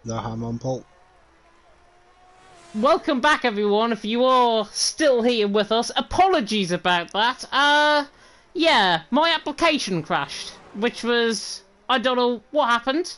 No harm on Paul. Welcome back, everyone. If you are still here with us, apologies about that. Yeah, my application crashed, which was, I don't know what happened,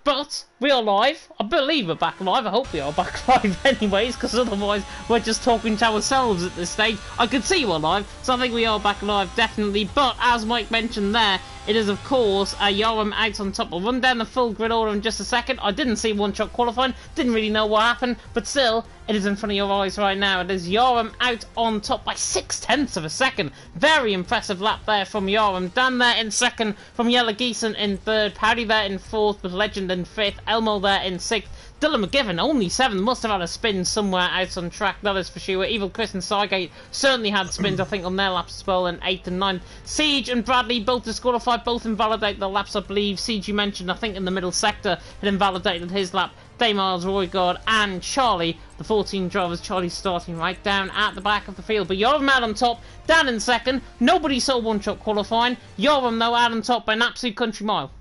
but we are live. I believe we're back live. I hope we are back live anyways, because otherwise we're just talking to ourselves at this stage. I can see we're live, so I think we are back live, definitely. But as Mike mentioned there, it is, of course, Yoram out on top. I'll run down the full grid order in just a second. I didn't see one-shot qualifying, didn't really know what happened, but still, it is in front of your eyes right now. It is Yoram out on top by 0.6 of a second. Very impressive lap there from Yoram. Dan there in second, from Yellow Geeson in third, Paddy there in fourth, with Legend in fifth, Elmo there in sixth. Dylan McGivern, only 7, must have had a spin somewhere out on track, that is for sure. Evil Chris and Sargate certainly had spins, I think, on their laps as well in 8th and 9th. Siege and Bradley both disqualified, both invalidated their laps, I believe. Siege, you mentioned, I think, in the middle sector, had invalidated his lap. Damiles, Roygard, and Charlie, the 14 drivers. Charlie starting right down at the back of the field. But Yoram out on top, Dan in second. Nobody saw one-shot qualifying. Yoram, though, out on top by an absolute country mile.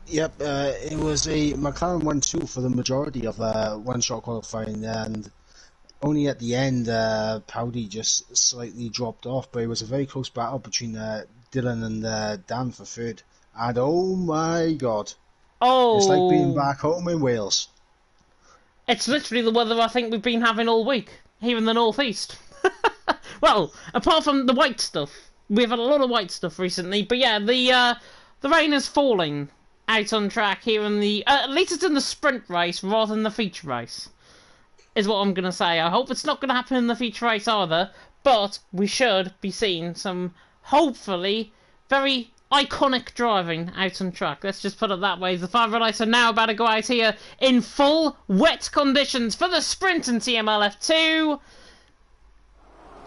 Yep, it was a McLaren 1-2 for the majority of one-shot qualifying, and only at the end, Powdy just slightly dropped off, but it was a very close battle between Dylan and Dan for third. And oh my god, it's like being back home in Wales. It's literally the weather I think we've been having all week, here in the northeast. Well, apart from the white stuff. We've had a lot of white stuff recently, but yeah, the rain is falling out on track here in the... at least it's in the sprint race rather than the feature race, is what I'm going to say. I hope it's not going to happen in the feature race either, but we should be seeing some, hopefully, very iconic driving out on track. Let's just put it that way. The 5 red lights are now about to go out here in full wet conditions for the sprint in TML F2.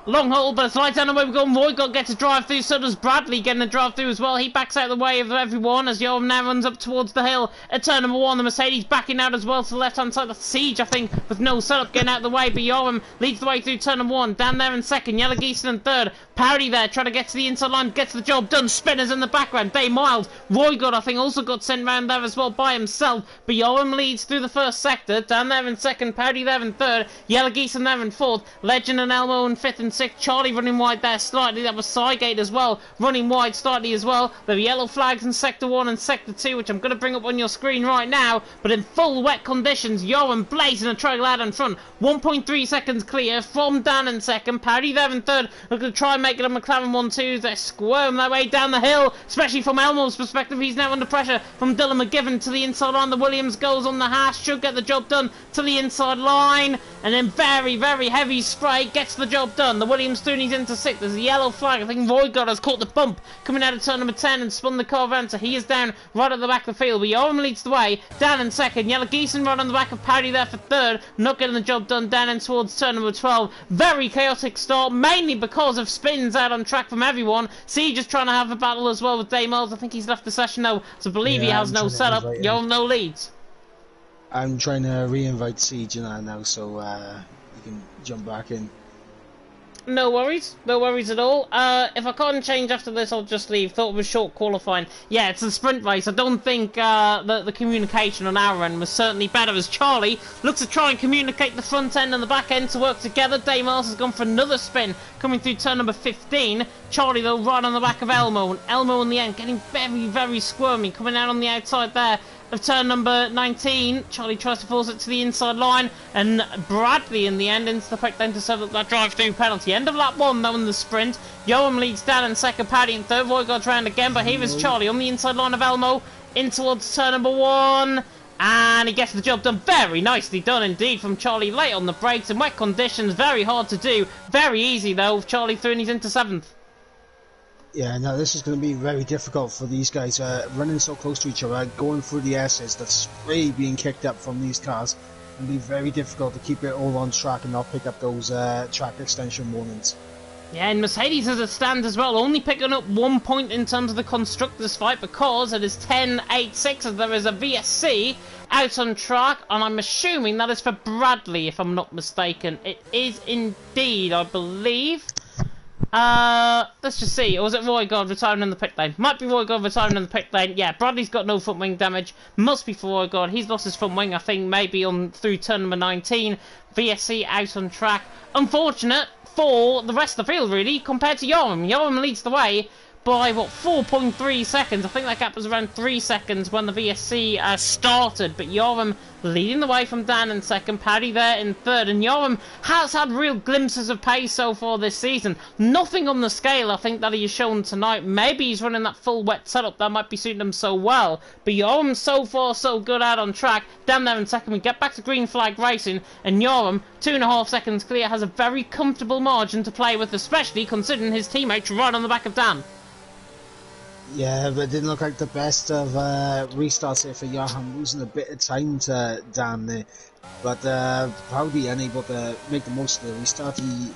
Long hole, but it's right down the way we're going. Roygard gets a drive through, so does Bradley getting a drive through as well. He backs out of the way of everyone as Yoram now runs up towards the hill at turn number 1. The Mercedes backing out as well to the left-hand side. The Siege, I think, with no setup getting out of the way, but Yoram leads the way through turn number 1. Down there in second, Yellow Geeson in third. Powdy there trying to get to the inside line, gets the job done. Spinners in the background. Day Miles. Roygard, I think, also got sent round there as well by himself, but Yoram leads through the first sector. Down there in second, Powdy there in third. Yellow Geeson there in fourth. Legend and Elmo in fifth and sixth. Charlie running wide there slightly. That was Sygate as well, running wide slightly as well. There are yellow flags in sector 1 and sector 2, which I'm going to bring up on your screen right now. But in full wet conditions, Yoram blazing a trail out in front. 1.3 seconds clear from Dan in second. Paddy there in third. Looking to try and make it a McLaren 1-2. They squirm their way down the hill, especially from Elmo's perspective. He's now under pressure from Dylan McGivern to the inside line. The Williams goes on the hash, should get the job done to the inside line. And then very, very heavy spray gets the job done. The Williams through and he's into 6th. There's a yellow flag. I think Roygard has caught the bump coming out of turn number 10 and spun the car around, so he is down right at the back of the field. But Yoram leads the way. Dan in second. Yellow Geeson right on the back of Powdy there for third. Not getting the job done down in towards turn number 12. Very chaotic start, mainly because of spins out on track from everyone. Siege is trying to have a battle as well with Damiles. I think he's left the session now, so I believe he has no setup. Yoram no leads. I'm trying to re-invite Siege in there now, so you can jump back in. No worries at all. If I can't change after this, I'll just leave. Thought it was short qualifying. Yeah, it's a sprint race. I don't think the communication on our end was certainly better, as Charlie looks to try and communicate the front end and the back end to work together. Damiles has gone for another spin coming through turn number 15. Charlie, though, right on the back of Elmo, and Elmo in the end getting very, very squirmy, coming out on the outside there of turn number 19. Charlie tries to force it to the inside line, and Bradley in the end into the quick then to serve up that drive-through penalty. End of lap 1 though in the sprint. Yoram leads down in second, Paddy in third. Roygard's round again, but here is Charlie on the inside line of Elmo in towards turn number 1. And he gets the job done. Very nicely done indeed from Charlie, late on the brakes in wet conditions. Very hard to do. Very easy though. Charlie through and he's into 7th. Yeah, no, this is going to be very difficult for these guys, running so close to each other, going through the S's, the spray being kicked up from these cars. It'll be very difficult to keep it all on track and not pick up those track extension warnings. Yeah, and Mercedes as it stands as well, only picking up 1 point in terms of the Constructors fight, because it is 10-8-6 as there is a VSC out on track, and I'm assuming that is for Bradley, if I'm not mistaken. It is indeed, I believe. Let's just see. Or was it Roy God retiring in the pit lane? Might be Roy God retiring in the pit lane. Yeah, Bradley's got no front wing damage. Must be for Roy God. He's lost his front wing, I think, maybe on through turn number 19. VSC out on track. Unfortunate for the rest of the field, really, compared to Yoram. Yoram leads the way by, what, 4.3 seconds. I think that gap was around 3 seconds when the VSC started. But Yoram leading the way from Dan in second, Paddy there in third. And Yoram has had real glimpses of pace so far this season. Nothing on the scale, I think, that he has shown tonight. Maybe he's running that full wet setup. That might be suiting him so well. But Yoram so far so good out on track. Dan there in second. We get back to green flag racing. And Yoram, 2.5 seconds clear, has a very comfortable margin to play with, especially considering his teammates right on the back of Dan. Yeah, but it didn't look like the best of restarts there for Johan, losing a bit of time to Dan there. But Proudy unable to make the most of the restart. He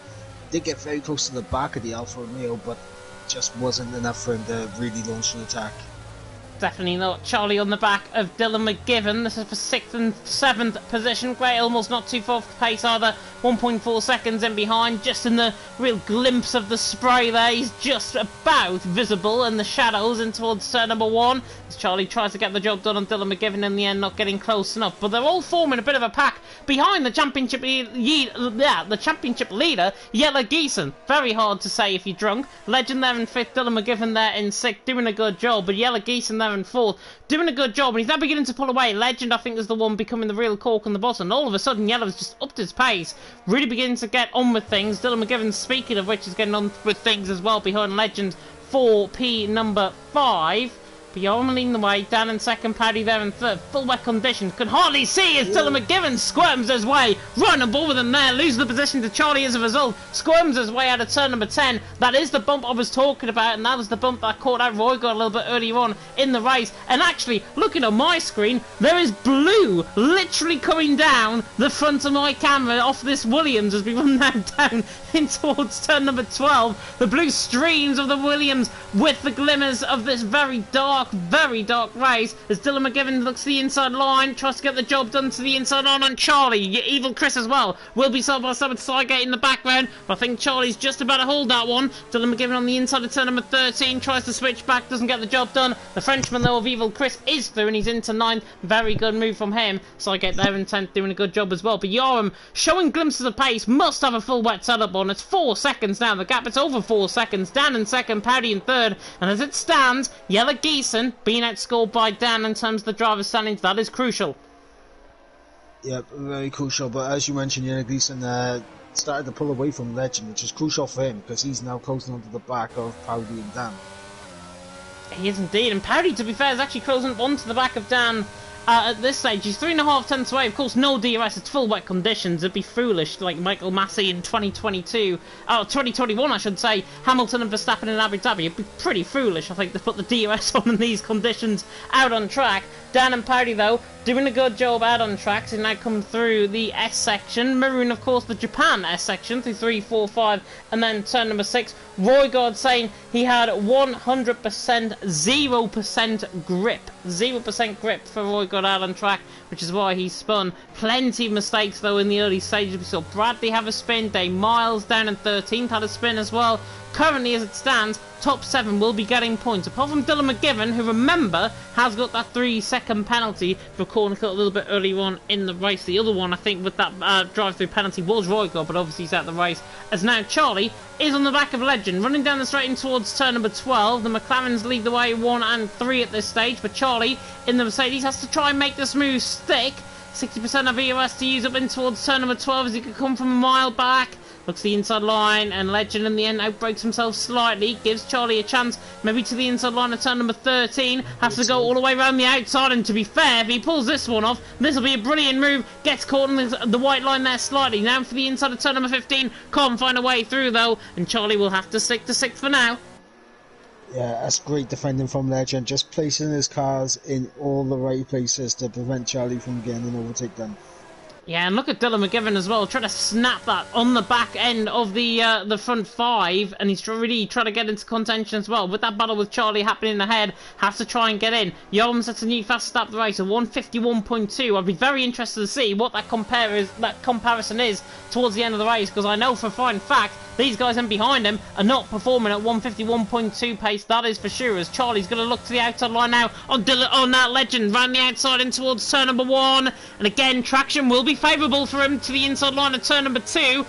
did get very close to the back of the Alfa Romeo, but just wasn't enough for him to really launch an attack. Definitely not. Charlie on the back of Dylan McGivern. This is for 6th and 7th position. Great, almost not too far off the pace either. 1.4 seconds in behind. Just in the real glimpse of the spray there. He's just about visible in the shadows in towards turn number 1. As Charlie tries to get the job done on Dylan McGivern, in the end not getting close enough. But they're all forming a bit of a pack behind the championship leader, Yella Geeson. Very hard to say if you're drunk. Legend there in 5th. Dylan McGivern there in 6th. Doing a good job. But Yella Geeson there in 4th, doing a good job, and he's now beginning to pull away. Legend, I think, is the one becoming the real cork on the bottom, and all of a sudden Yellow's just upped his pace, really beginning to get on with things. Dylan McGivern, speaking of which, is getting on with things as well behind Legend for P number 5. But Yoram leading the way, Dan in second, Paddy there in third. Full wet conditions, could hardly see as Dylan McGivern squirms his way. Right on board with him there, loses the position to Charlie as a result. Squirms his way out of turn number 10. That is the bump I was talking about, and that was the bump that caught out Roy God a little bit earlier on in the race. And actually, looking on my screen, there is blue literally coming down the front of my camera off this Williams as we run now down in towards turn number 12. The blue streams of the Williams with the glimmers of this very dark race as Dylan McGivern looks to the inside line, tries to get the job done to the inside line on Charlie. Evil Chris as well will be side by side with Sygate in the background, but I think Charlie's just about to hold that one. Dylan McGivern on the inside of turn number 13, tries to switch back, doesn't get the job done. The Frenchman though of Evil Chris is through and he's into 9th. Very good move from him. Sygate there in 10th, doing a good job as well. But Yoram showing glimpses of pace, must have a full wet setup on. It's 4 seconds now, the gap, it's over 4 seconds. Dan in second, Paddy in third, and as it stands, Yella Geeson being outscored by Dan in terms of the driver's standings. That is crucial. Yep, very crucial. But as you mentioned, Yella Geeson started to pull away from Legend, which is crucial for him because he's now closing onto the back of Proudy and Dan. He is indeed, and Proudy, to be fair, is actually closing onto the back of Dan. At this stage, he's 3.5 tenths away. Of course, no DRS. It's full wet conditions. It'd be foolish, like Michael Massey in 2021, I should say. Hamilton and Verstappen in Abu Dhabi. It'd be pretty foolish, I think, to put the DRS on in these conditions out on track. Dan and Proudy, though, doing a good job out on track. He's now come through the S section, mirroring, of course, the Japan S section through 3, 4, 5, and then turn number 6. Roy God saying he had 100%, 0% grip. 0% grip for Roy God out on track, which is why he spun. Plenty of mistakes, though, in the early stages. We saw Bradley have a spin. Dave Miles down in 13th had a spin as well. Currently, as it stands, top 7 will be getting points, apart from Dylan McGivern, who, remember, has got that 3-second penalty for a corner cut a little bit earlier on in the race. The other one, I think, with that drive-through penalty was Roy God, but obviously he's out of the race. As now Charlie is on the back of Legend, running down the straight in towards turn number 12. The McLarens lead the way 1 and 3 at this stage, but Charlie in the Mercedes has to try and make this move stick. 60% of EOS to use up in towards turn number 12 as he could come from a mile back. Looks the inside line, and Legend in the end outbreaks himself slightly, gives Charlie a chance, maybe to the inside line of turn number 13, has to go all the way around the outside, and to be fair, if he pulls this one off, this will be a brilliant move, gets caught in the white line there slightly, now for the inside of turn number 15, can't find a way through though, and Charlie will have to stick to 6th for now. Yeah, that's great defending from Legend, just placing his cars in all the right places to prevent Charlie from getting an overtake done. Yeah, and look at Dylan McGivern as well, trying to snap that on the back end of the front 5, and he's really trying to get into contention as well. With that battle with Charlie happening ahead, has to try and get in. Yoram sets a new fast start the race, a 151.2. I'd be very interested to see what that comparison is towards the end of the race, because I know for a fine fact These guys in behind him are not performing at 151.2 pace, that is for sure, as Charlie's going to look to the outside line now on that Legend, round the outside in towards turn number 1, and again, traction will be favourable for him to the inside line of turn number 2,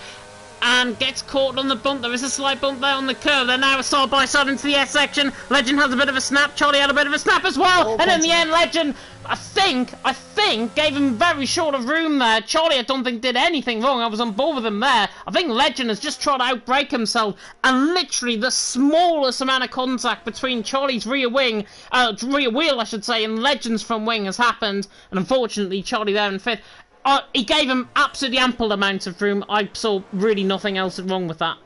and gets caught on the bump. There is a slight bump there on the curve. They're now side by side into the S section. Legend has a bit of a snap. Charlie had a bit of a snap as well. And in the end, Legend, I think, gave him very short of room there. Charlie, I don't think, did anything wrong. I was on board with him there. I think Legend has just tried to outbrake himself. And literally the smallest amount of contact between Charlie's rear wheel, I should say, and Legend's front wing has happened. And unfortunately, Charlie there in 5th. He gave him absolutely ample amount of room. I saw really nothing else wrong with that.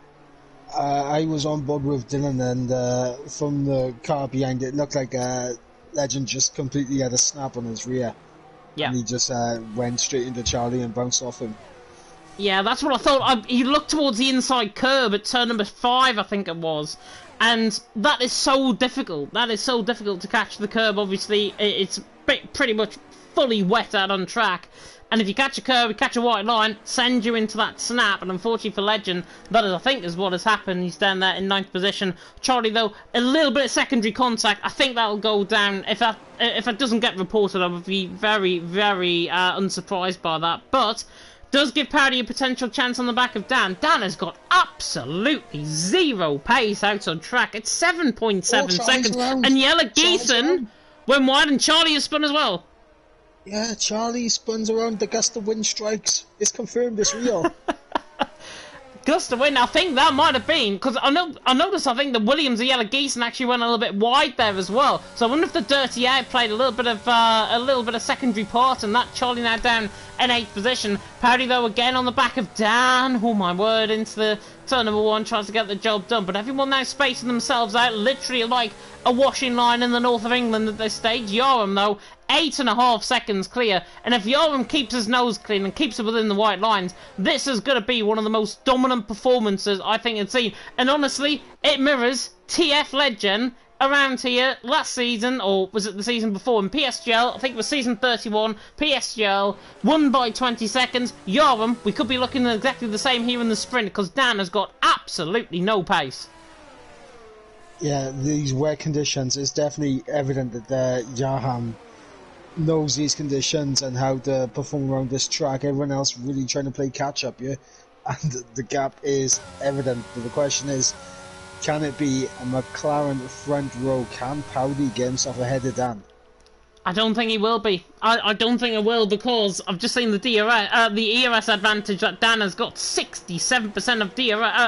I was on board with Dylan, and from the car behind it looked like Legend just completely had a snap on his rear. Yeah. And he just went straight into Charlie and bounced off him. Yeah, that's what I thought. He looked towards the inside curb at turn number 5, I think it was. And that is so difficult. That is so difficult to catch the curb, obviously. It's pretty much fully wet out on track. And if you catch a curve, you catch a white line, send you into that snap. And unfortunately for Legend, that is, I think, is what has happened. He's down there in 9th position. Charlie, though, a little bit of secondary contact. I think that'll go down. If that doesn't get reported, I would be very, very unsurprised by that. But does give Parody a potential chance on the back of Dan. Dan has got absolutely zero pace out on track. It's 7.7 seconds. And Yellow Geeson went wide, and Charlie has spun as well. Yeah, Charlie spins around, the gust of wind strikes. It's confirmed, it's real. Gust of wind, I think that might have been, because I noticed, I think the Williams and Yellow Geeson actually went a little bit wide there as well. So I wonder if the dirty air played a little bit of secondary part, and that Charlie now down in 8th position. Parody, though, again on the back of Dan. Oh my word, into the turn number 1, tries to get the job done. But everyone now spacing themselves out, literally like a washing line in the north of England at this stage. Yoram, though, 8.5 seconds clear, and if Yoram keeps his nose clean and keeps it within the white lines, this is going to be one of the most dominant performances I think it's seen. And honestly, it mirrors TF Legend around here last season, or was it the season before, in PSGL, I think it was season 31, PSGL, won by 20 seconds. Yoram, we could be looking at exactly the same here in the sprint, because Dan has got absolutely no pace. Yeah, these wet conditions, it's definitely evident that Yaham knows these conditions and how to perform around this track. Everyone else really trying to play catch up here, and the gap is evident. But the question is, can it be a McLaren front row? Can Powdy get himself ahead of Dan? I don't think he will be. I don't think it will, because I've just seen the ERS advantage that Dan has got 67%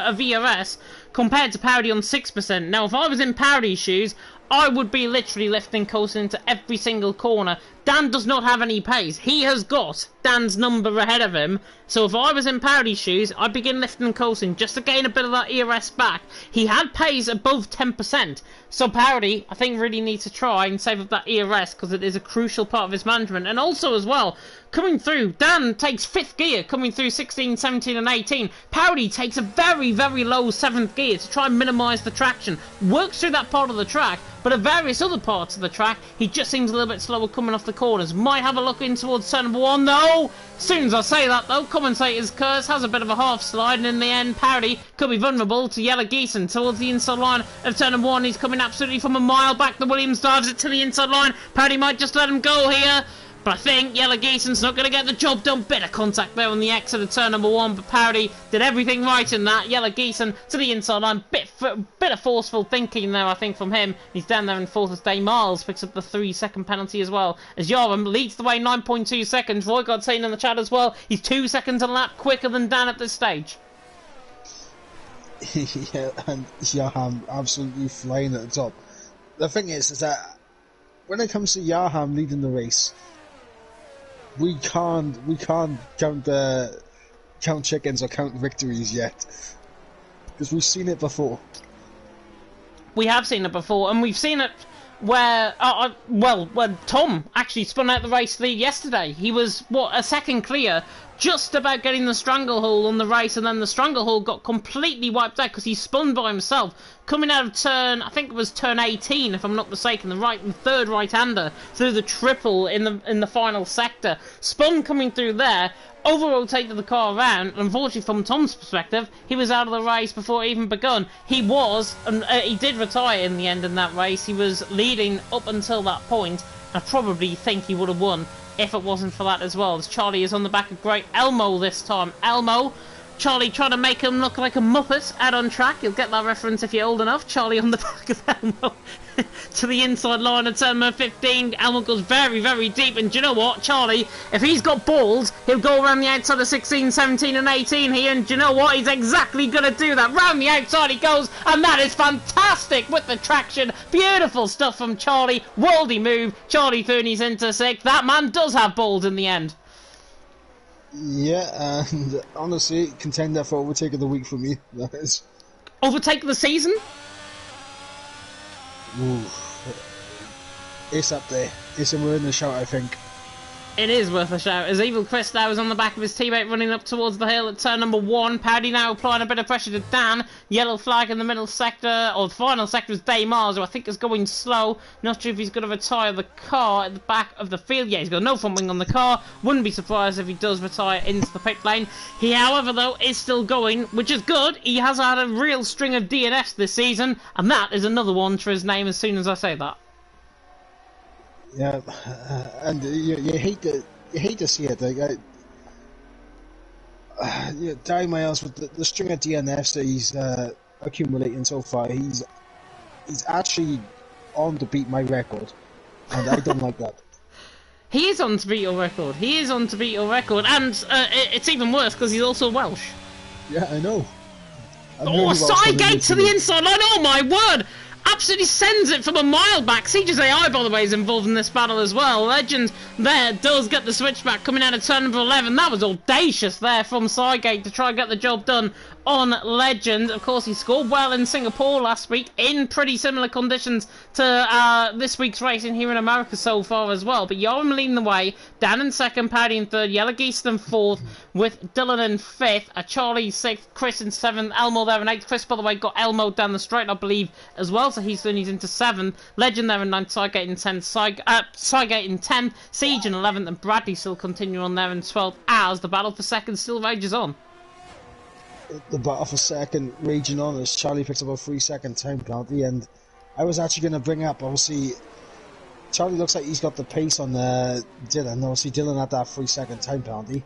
of ERS compared to Powdy on 6%. Now, if I was in Powdy's shoes, I would be literally lifting coasting into every single corner. Dan does not have any pace. He has got Dan's number ahead of him. So if I was in Powdy's shoes, I'd begin lifting and coasting just to gain a bit of that ERS back. He had pace above 10%. So Powdy, I think, really needs to try and save up that ERS, because it is a crucial part of his management. And also as well, coming through, Dan takes 5th gear, coming through 16, 17 and 18. Powdy takes a very, very low 7th gear to try and minimise the traction. Works through that part of the track, but at various other parts of the track, he just seems a little bit slower coming off the corners. Might have a look in towards turn number 1, though. As soon as I say that, though, commentator's curse has a bit of a half slide, and in the end, Powdy could be vulnerable to Yellow Geeson towards the inside line of turn number 1. He's coming absolutely from a mile back. The Williams dives it to the inside line. Powdy might just let him go here. But I think Yellow Geeson's not going to get the job done. Bit of contact there on the exit of turn number 1, but Powdy did everything right in that. Yellow Geeson to the inside line. Bit of forceful thinking there, I think, from him. He's down there in 4th as Day Miles picks up the 3-second penalty as well. As Yoram leads the way 9.2 seconds. Roy got saying in the chat as well, he's 2 seconds a lap quicker than Dan at this stage. Yeah, and Yaham absolutely flying at the top. The thing is that when it comes to Yaham leading the race, we can't count chickens or count victories yet, because we've seen it before. We have seen it before, and we've seen it where when Tom actually spun out the race lead yesterday. He was a second clear, just about getting the stranglehold on the race, and then the stranglehold got completely wiped out because he spun by himself, coming out of turn, I think it was turn 18 if I'm not mistaken, the third right-hander through the triple in the final sector. Spun coming through there, over-rotated the car around, and unfortunately from Tom's perspective, he was out of the race before it even begun. He did retire in the end in that race. He was leading up until that point. I probably think he would have won if it wasn't for that as well, as Charlie is on the back of great Elmo this time. Elmo, Charlie trying to make him look like a Muppet out on track. You'll get that reference if you're old enough. Charlie on the back of Elmo to the inside line of turn number 15. Elmo goes very, very deep. And do you know what? Charlie, if he's got balls, he'll go around the outside of 16, 17 and 18 here. And do you know what? He's exactly going to do that. Round the outside he goes. And that is fantastic with the traction. Beautiful stuff from Charlie. Worldy move. Charlie Thurney's into 6th. That man does have balls in the end. Yeah, and honestly, contender for overtake of the week for me. That is. Overtake of the season? Ooh. It's up there. It's a word in the shout, I think. It is worth a shout, as Evil Chris now is on the back of his teammate running up towards the hill at turn number 1. Paddy now applying a bit of pressure to Dan. Yellow flag in the middle sector, or the final sector is Daymars, who I think is going slow. Not sure if he's going to retire the car at the back of the field. Yeah, he's got no front wing on the car. Wouldn't be surprised if he does retire into the pit lane. He, however, though, is still going, which is good. He has had a real string of DNFs this season, and that is another one to his name as soon as I say that. Yeah, and you hate to see it. Like, Di Miles with the string of DNFs that he's accumulating so far, he's actually on to beat my record, and I don't like that. He is on to beat your record. He is on to beat your record, and it's even worse because he's also Welsh. Yeah, I know. Oh, Sygate to the inside line! Oh my word! Absolutely sends it from a mile back. Siege's AI, by the way, is involved in this battle as well. Legend there does get the switchback coming out of turn number 11. That was audacious there from Sygate to try and get the job done on Legend. Of course, he scored well in Singapore last week in pretty similar conditions to this week's racing here in America so far as well. But Yoram leading the way. Dan in 2nd, Paddy in 3rd, Yellow Geese in 4th, with Dylan in 5th, Charlie 6th, Chris in 7th, Elmo there in 8th. Chris, by the way, got Elmo down the straight, I believe, as well. So he's into 7th. Legend there in 9th, Sygate in 10th, Sygate in 10th, Siege in 11th, and Bradley still continuing on there in 12th as the battle for 2nd still rages on. The battle for 2nd raging on as Charlie picks up a 3-second time penalty, and I was actually going to bring up, obviously, Charlie looks like he's got the pace on Dylan. Obviously, Dylan had that 3-second time penalty.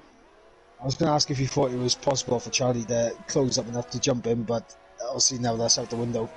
I was going to ask if you thought it was possible for Charlie to close up enough to jump in, but obviously now that's out the window.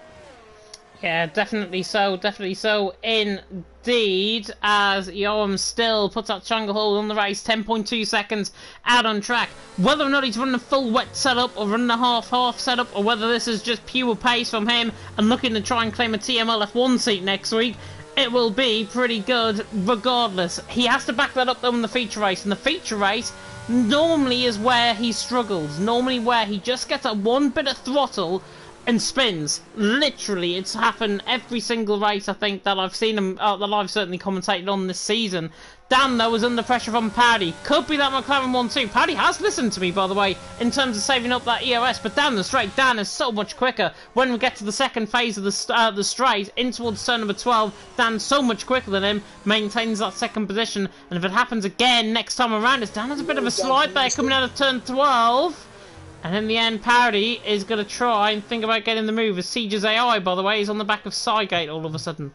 Yeah, definitely so, indeed, as Yoram still puts that stranglehold on the race, 10.2 seconds out on track. Whether or not he's running a full wet setup or running a half setup, or whether this is just pure pace from him and looking to try and claim a TML F1 seat next week, it will be pretty good regardless. He has to back that up though in the feature race, and the feature race normally is where he struggles, normally where he just gets that one bit of throttle and spins. Literally, it's happened every single race I think that I've seen him, that I've certainly commentated on this season. Dan, though, was under pressure from Paddy. Could be that McLaren 1-2. Paddy has listened to me, by the way, in terms of saving up that EOS, but down the straight, Dan is so much quicker. When we get to the second phase of the straight, in towards turn number 12, Dan's so much quicker than him, maintains that 2nd position, and if it happens again next time around, as Dan has a bit of a slide there coming out of turn 12. And in the end, Parody is going to try and think about getting the move. As Siege's AI, by the way, is on the back of Sygate all of a sudden.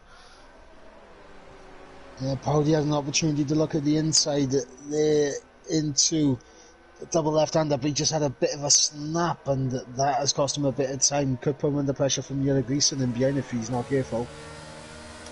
Yeah, Parody has an opportunity to look at the inside there into the double left-hander, but he just had a bit of a snap, and that has cost him a bit of time. Could put him under pressure from Yellow Gleason and behind if he's not careful.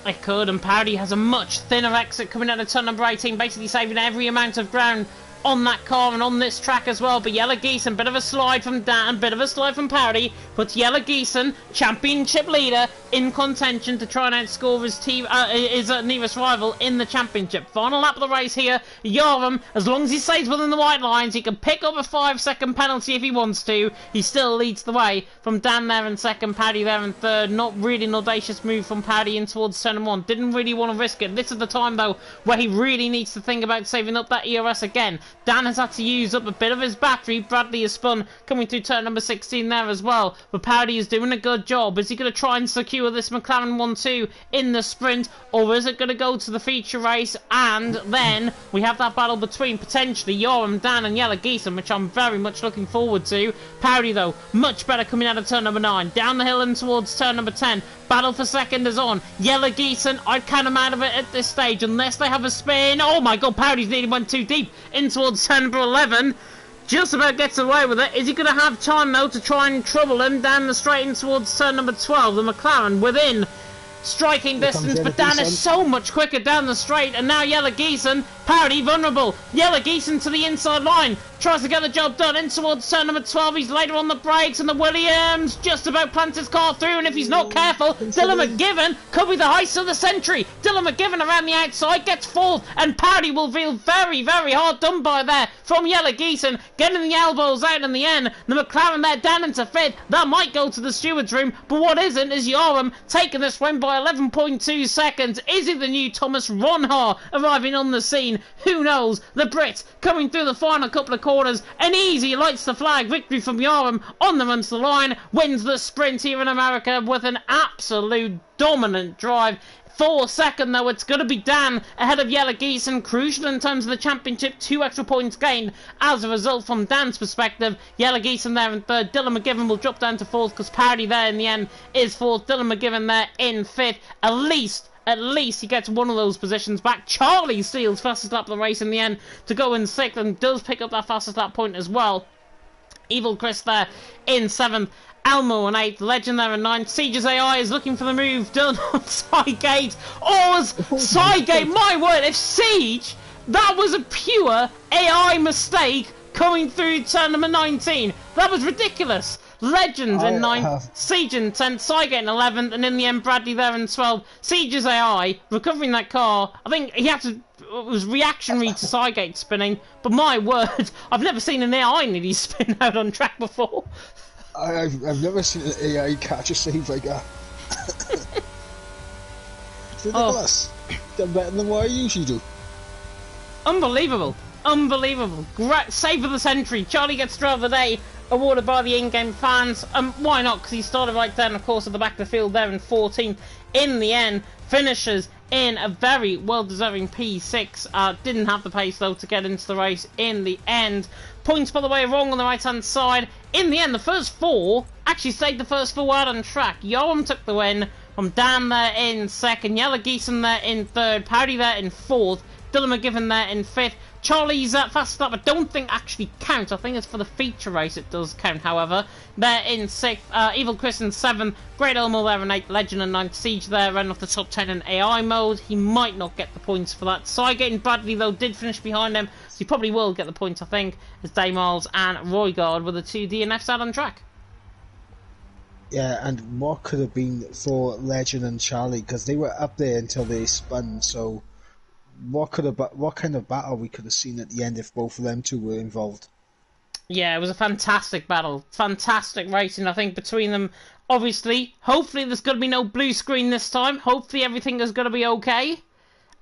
It could, and Parody has a much thinner exit coming out of turn number 18, basically saving every amount of ground on that car and on this track as well. But Yellow Geeson, bit of a slide from Dan, bit of a slide from Parody, puts Yellow Geeson, championship leader, in contention to try and outscore his team, his nearest rival in the championship. Final lap of the race here. Yoram, as long as he stays within the white lines, he can pick up a 5-second penalty if he wants to. He still leads the way from Dan there in 2nd, Paddy there in 3rd. Not really an audacious move from Paddy in towards turn 1. Didn't really want to risk it. This is the time though where he really needs to think about saving up that ERS again. Dan has had to use up a bit of his battery. Bradley is spun coming through turn number 16 there as well. But Powdy is doing a good job. Is he going to try and secure this McLaren 1-2 in the sprint, or is it going to go to the feature race? And then we have that battle between potentially Yoram, Dan and Yellow Geeson, which I'm very much looking forward to. Powdy, though, much better coming out of turn number 9. Down the hill and towards turn number 10. Battle for second is on. Yellow Geeson, I'd count him out of it at this stage unless they have a spin. Oh my god, Powdy's nearly went too deep in towards turn number 11. Just about gets away with it. Is he going to have time, though, to try and trouble him down the straight in towards turn number 12? The McLaren within striking distance, but Dan is so much quicker down the straight, and now Yellow Geeson, Powdy vulnerable. Yellow Geeson to the inside line, tries to get the job done in towards turn number 12. He's later on the brakes, and the Williams just about plants his car through, and if he's not careful, Dylan McGivern could be the heist of the century. Dylan McGivern around the outside gets fourth, and Powdy will feel very, very hard done by there from Yellow Geeson, getting the elbows out in the end. The McLaren there down into fifth. That might go to the steward's room, but what isn't is Yoram taking this win by 11.2 seconds. Is he the new Thomas Ronhar arriving on the scene? Who knows? The Brit coming through the final couple of quarters. An easy lights the flag victory from Yoram on the run to the line. Wins the sprint here in America with an absolute dominant drive. For second, though, it's going to be Dan ahead of Yellow Geeson. Crucial in terms of the championship. 2 extra points gained as a result from Dan's perspective. Yellow Geeson there in third. Dylan McGivern will drop down to fourth because Powdy there in the end is fourth. Dylan McGivern there in fifth. At least he gets one of those positions back. Charlie steals fastest lap of the race in the end to go in sixth and does pick up that fastest lap point as well. Evil Chris there in seventh. Elmo in 8th, Legend there in 9th. Siege's AI is looking for the move done on Sidegate. Oh, Sidegate, my word, if Siege, that was a pure AI mistake coming through turn number 19. That was ridiculous. Legend in 9th, Siege in 10th, Sidegate in 11th, and in the end Bradley there in 12th. Siege's AI recovering that car. I think he had to. It was reactionary to Sidegate spinning, but my word, I've never seen an AI nearly spin out on track before. I've never seen an AI catch a save like that. It's ridiculous. Done better than what I usually do. Unbelievable. Unbelievable. Great save of the century. Charlie gets driver of the day, awarded by the in-game fans. Why not? Because he started right down, of course, at the back of the field there in 14th. In the end, finishes in a very well-deserving P6. Didn't have the pace, though, to get into the race in the end. Points, by the way, wrong on the right-hand side. In the end, the first 4 actually stayed the first 4 out on track. Yoram took the win from Dan there in second. Yellow Geeson there in third. Powdy there in fourth. Dylan McGivern there in fifth. Charlie's fastest lap, I don't think actually counts. I think it's for the feature race it does count, however. There in 6th, Evil Chris in 7th, Great Elmo there in 8th, Legend in 9th, Siege there running off the top 10 in AI mode. He might not get the points for that. Sidegate and Bradley, though, did finish behind him, so he probably will get the points, I think, as Damiles and Roygaard were the 2 DNFs out on track. Yeah, and what could have been for Legend and Charlie, because they were up there until they spun, so what kind of battle we could have seen at the end if both of them two were involved. Yeah, it was a fantastic battle. Fantastic racing, I think, between them. Obviously, hopefully there's going to be no blue screen this time. Hopefully everything is going to be okay.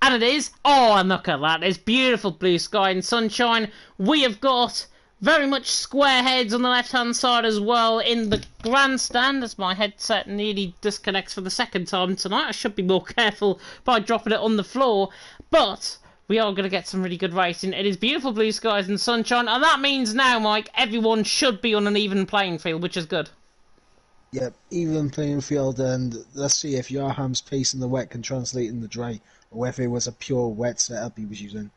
And it is. Oh, and look at that. It's beautiful blue sky and sunshine. We have got very much square heads on the left-hand side as well in the grandstand, as my headset nearly disconnects for the second time tonight. I should be more careful by dropping it on the floor. But we are going to get some really good racing. It is beautiful blue skies and sunshine, and that means now, Mike, everyone should be on an even playing field, which is good. Yep, even playing field, and let's see if Yarham's pace in the wet can translate in the dry, or whether it was a pure wet setup he was using.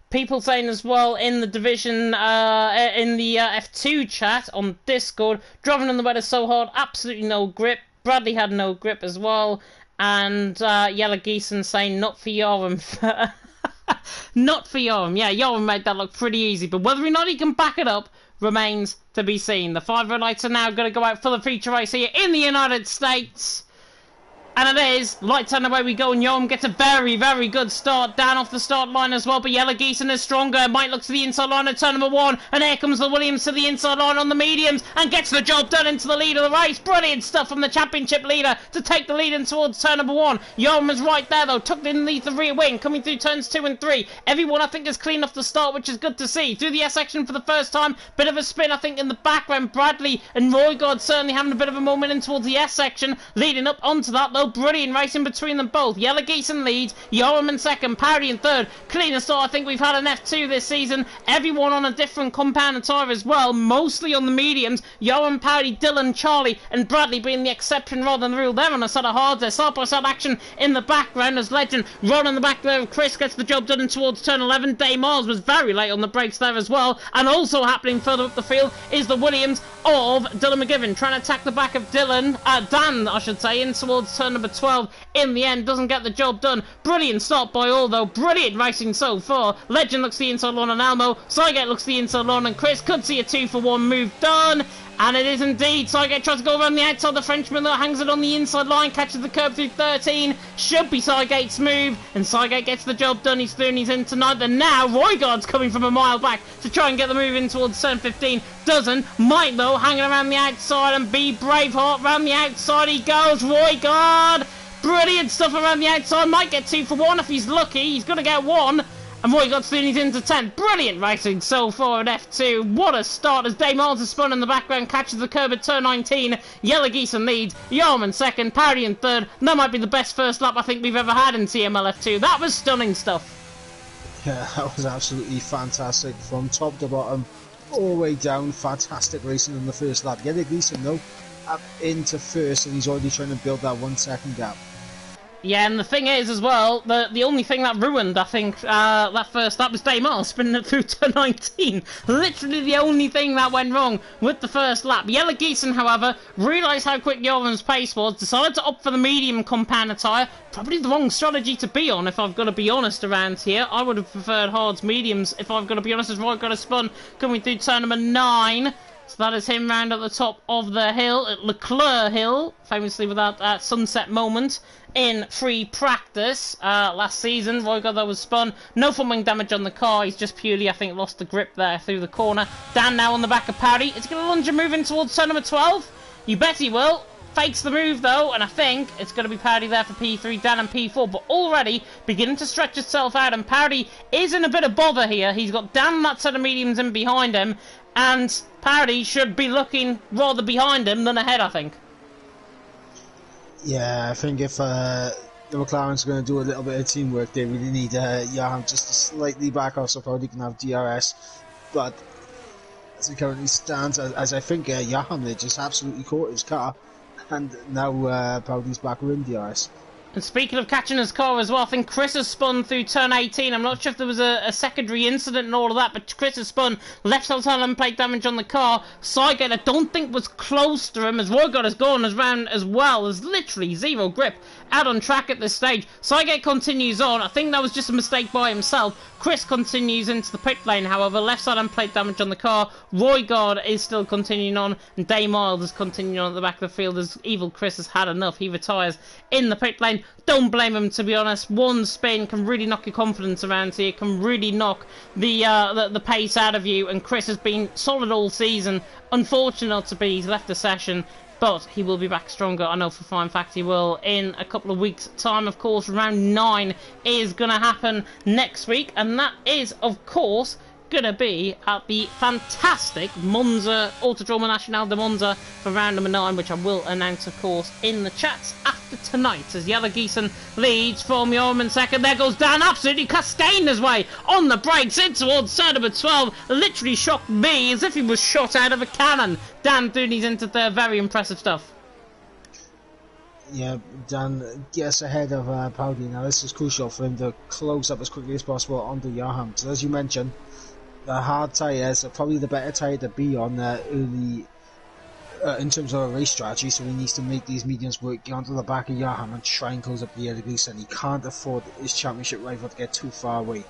People saying as well in the division, in the F2 chat on Discord, driving in the wet is so hard, absolutely no grip. Bradley had no grip as well. And Yellow Geeson saying not for Yoram. Not for Yoram. Yeah, Yoram made that look pretty easy. But whether or not he can back it up remains to be seen. The 5 red lights are now going to go out for the feature race here in the United States. And it is. Lights on, away we go, and Yom gets a very, very good start. Down off the start line as well, but Yellow Geeson is stronger. Might looks to the inside line at turn number 1, and here comes the Williams to the inside line on the mediums, and gets the job done into the lead of the race. Brilliant stuff from the championship leader to take the lead in towards turn number 1. Yom was right there though, tucked in the rear wing, coming through turns 2 and 3. Everyone I think is clean off the start, which is good to see. Through the S section for the first time, bit of a spin I think in the background. Bradley and Roygard certainly having a bit of a moment in towards the S section, leading up onto that though. Brilliant racing between them both. Yellow Geeson leads, Yoram in second, Parry in third. Cleanest start I think we've had in F2 this season. Everyone on a different compound tyre as well, mostly on the mediums. Yoram, Parry, Dylan, Charlie and Bradley being the exception rather than the rule. They're on a set of hards. There's side by side action in the background as Legend Ron in the back there. Chris gets the job done in towards turn 11. Day Miles was very late on the brakes there as well. And also happening further up the field is the Williams of Dylan McGivern, trying to attack the back of Dan I should say, in towards turn number 12. In the end, doesn't get the job done. Brilliant start by all though. Brilliant racing so far. Legend looks the inside line on Elmo. Sygate looks the inside line and Chris. Could see a 2-for-1 move done. And it is indeed. Sygate tries to go around the outside. The Frenchman that hangs it on the inside line, catches the curb through 13. Should be Sygate's move. And Sygate gets the job done. He's through and he's in tonight. And now Roygard's coming from a mile back to try and get the move in towards turn 15. Doesn't. Might though, hanging around the outside and be Braveheart. Around the outside he goes. Roygard. Brilliant stuff around the outside. Might get 2-for-1 if he's lucky. He's going to get 1. And Roygard's through and he's into 10. Brilliant racing so far at F2. What a start as Day Miles has spun in the background, catches the curb at turn 19. Yellow Geeson leads. Yarman second. Parry in third. And that might be the best first lap I think we've ever had in TML F2. That was stunning stuff. Yeah, that was absolutely fantastic from top to bottom, all the way down. Fantastic racing in the first lap. Yellow Geeson though, up into first, and he's already trying to build that 1 second gap. Yeah, and the thing is as well, the only thing that ruined, I think, that first lap was Day Miles spinning it through to 19. Literally the only thing that went wrong with the first lap. Yellow Geeson, however, realised how quick Yoram's pace was, decided to opt for the medium compound tyre. Probably the wrong strategy to be on, if I've got to be honest around here. I would have preferred hards mediums, if I've got to be honest, as Roy got a spun coming through turn number 9. So that is him round at the top of the hill, at Leclerc Hill, famously with that sunset moment in free practice last season. Roygard though was spun, no front wing damage on the car, he's just purely, I think, lost the grip there through the corner. Dan now on the back of Parry, is he going to lunge and move in towards turn number 12? You bet he will. Fakes the move though, and I think it's going to be Parry there for P3, Dan and P4, but already beginning to stretch itself out, and Parry is in a bit of bother here. He's got Dan and that set of mediums in behind him, and Parry should be looking rather behind him than ahead, I think. Yeah, I think if the McLaren's going to do a little bit of teamwork, they really need Johan just to slightly back off so Proudy can have DRS. But as it currently stands, as I think Johan just absolutely caught his car, and now Proudy's back in DRS. And speaking of catching his car as well, I think Chris has spun through turn 18. I'm not sure if there was a secondary incident and all of that, but Chris has spun left side turn and plate damage on the car. Sygate, I don't think was close to him, as Roygard has gone as round as well. There's literally zero grip out on track at this stage. Sygate continues on. I think that was just a mistake by himself. Chris continues into the pit lane, however, left side and plate damage on the car. Roygard is still continuing on, and Day Miles is continuing on at the back of the field as Evil Chris has had enough. He retires in the pit lane. Don't blame him, to be honest. One spin can really knock your confidence around here, can really knock the pace out of you, and Chris has been solid all season. Unfortunate not to be, he's left the session, but he will be back stronger. I know for a fine fact he will in a couple of weeks' time. Of course, round 9 is going to happen next week, and that is, of course, going to be at the fantastic Monza, Autodromo Nacional de Monza for round number 9, which I will announce, of course, in the chats after tonight, as Yellow Geeson leads from Yorman second. There goes Dan, absolutely Castaigne his way on the brakes in towards turn number 12. Literally shocked me as if he was shot out of a cannon. Dan Dooney's into third. Very impressive stuff. Yeah, Dan gets ahead of Proudy. Now this is crucial for him to close up as quickly as possible onto Johan. So as you mentioned, the hard tyres are probably the better tyre to be on early in terms of a race strategy, so he needs to make these mediums work, get onto the back of Johan and try and close up the Yellow Geeson. He can't afford his championship rival to get too far away.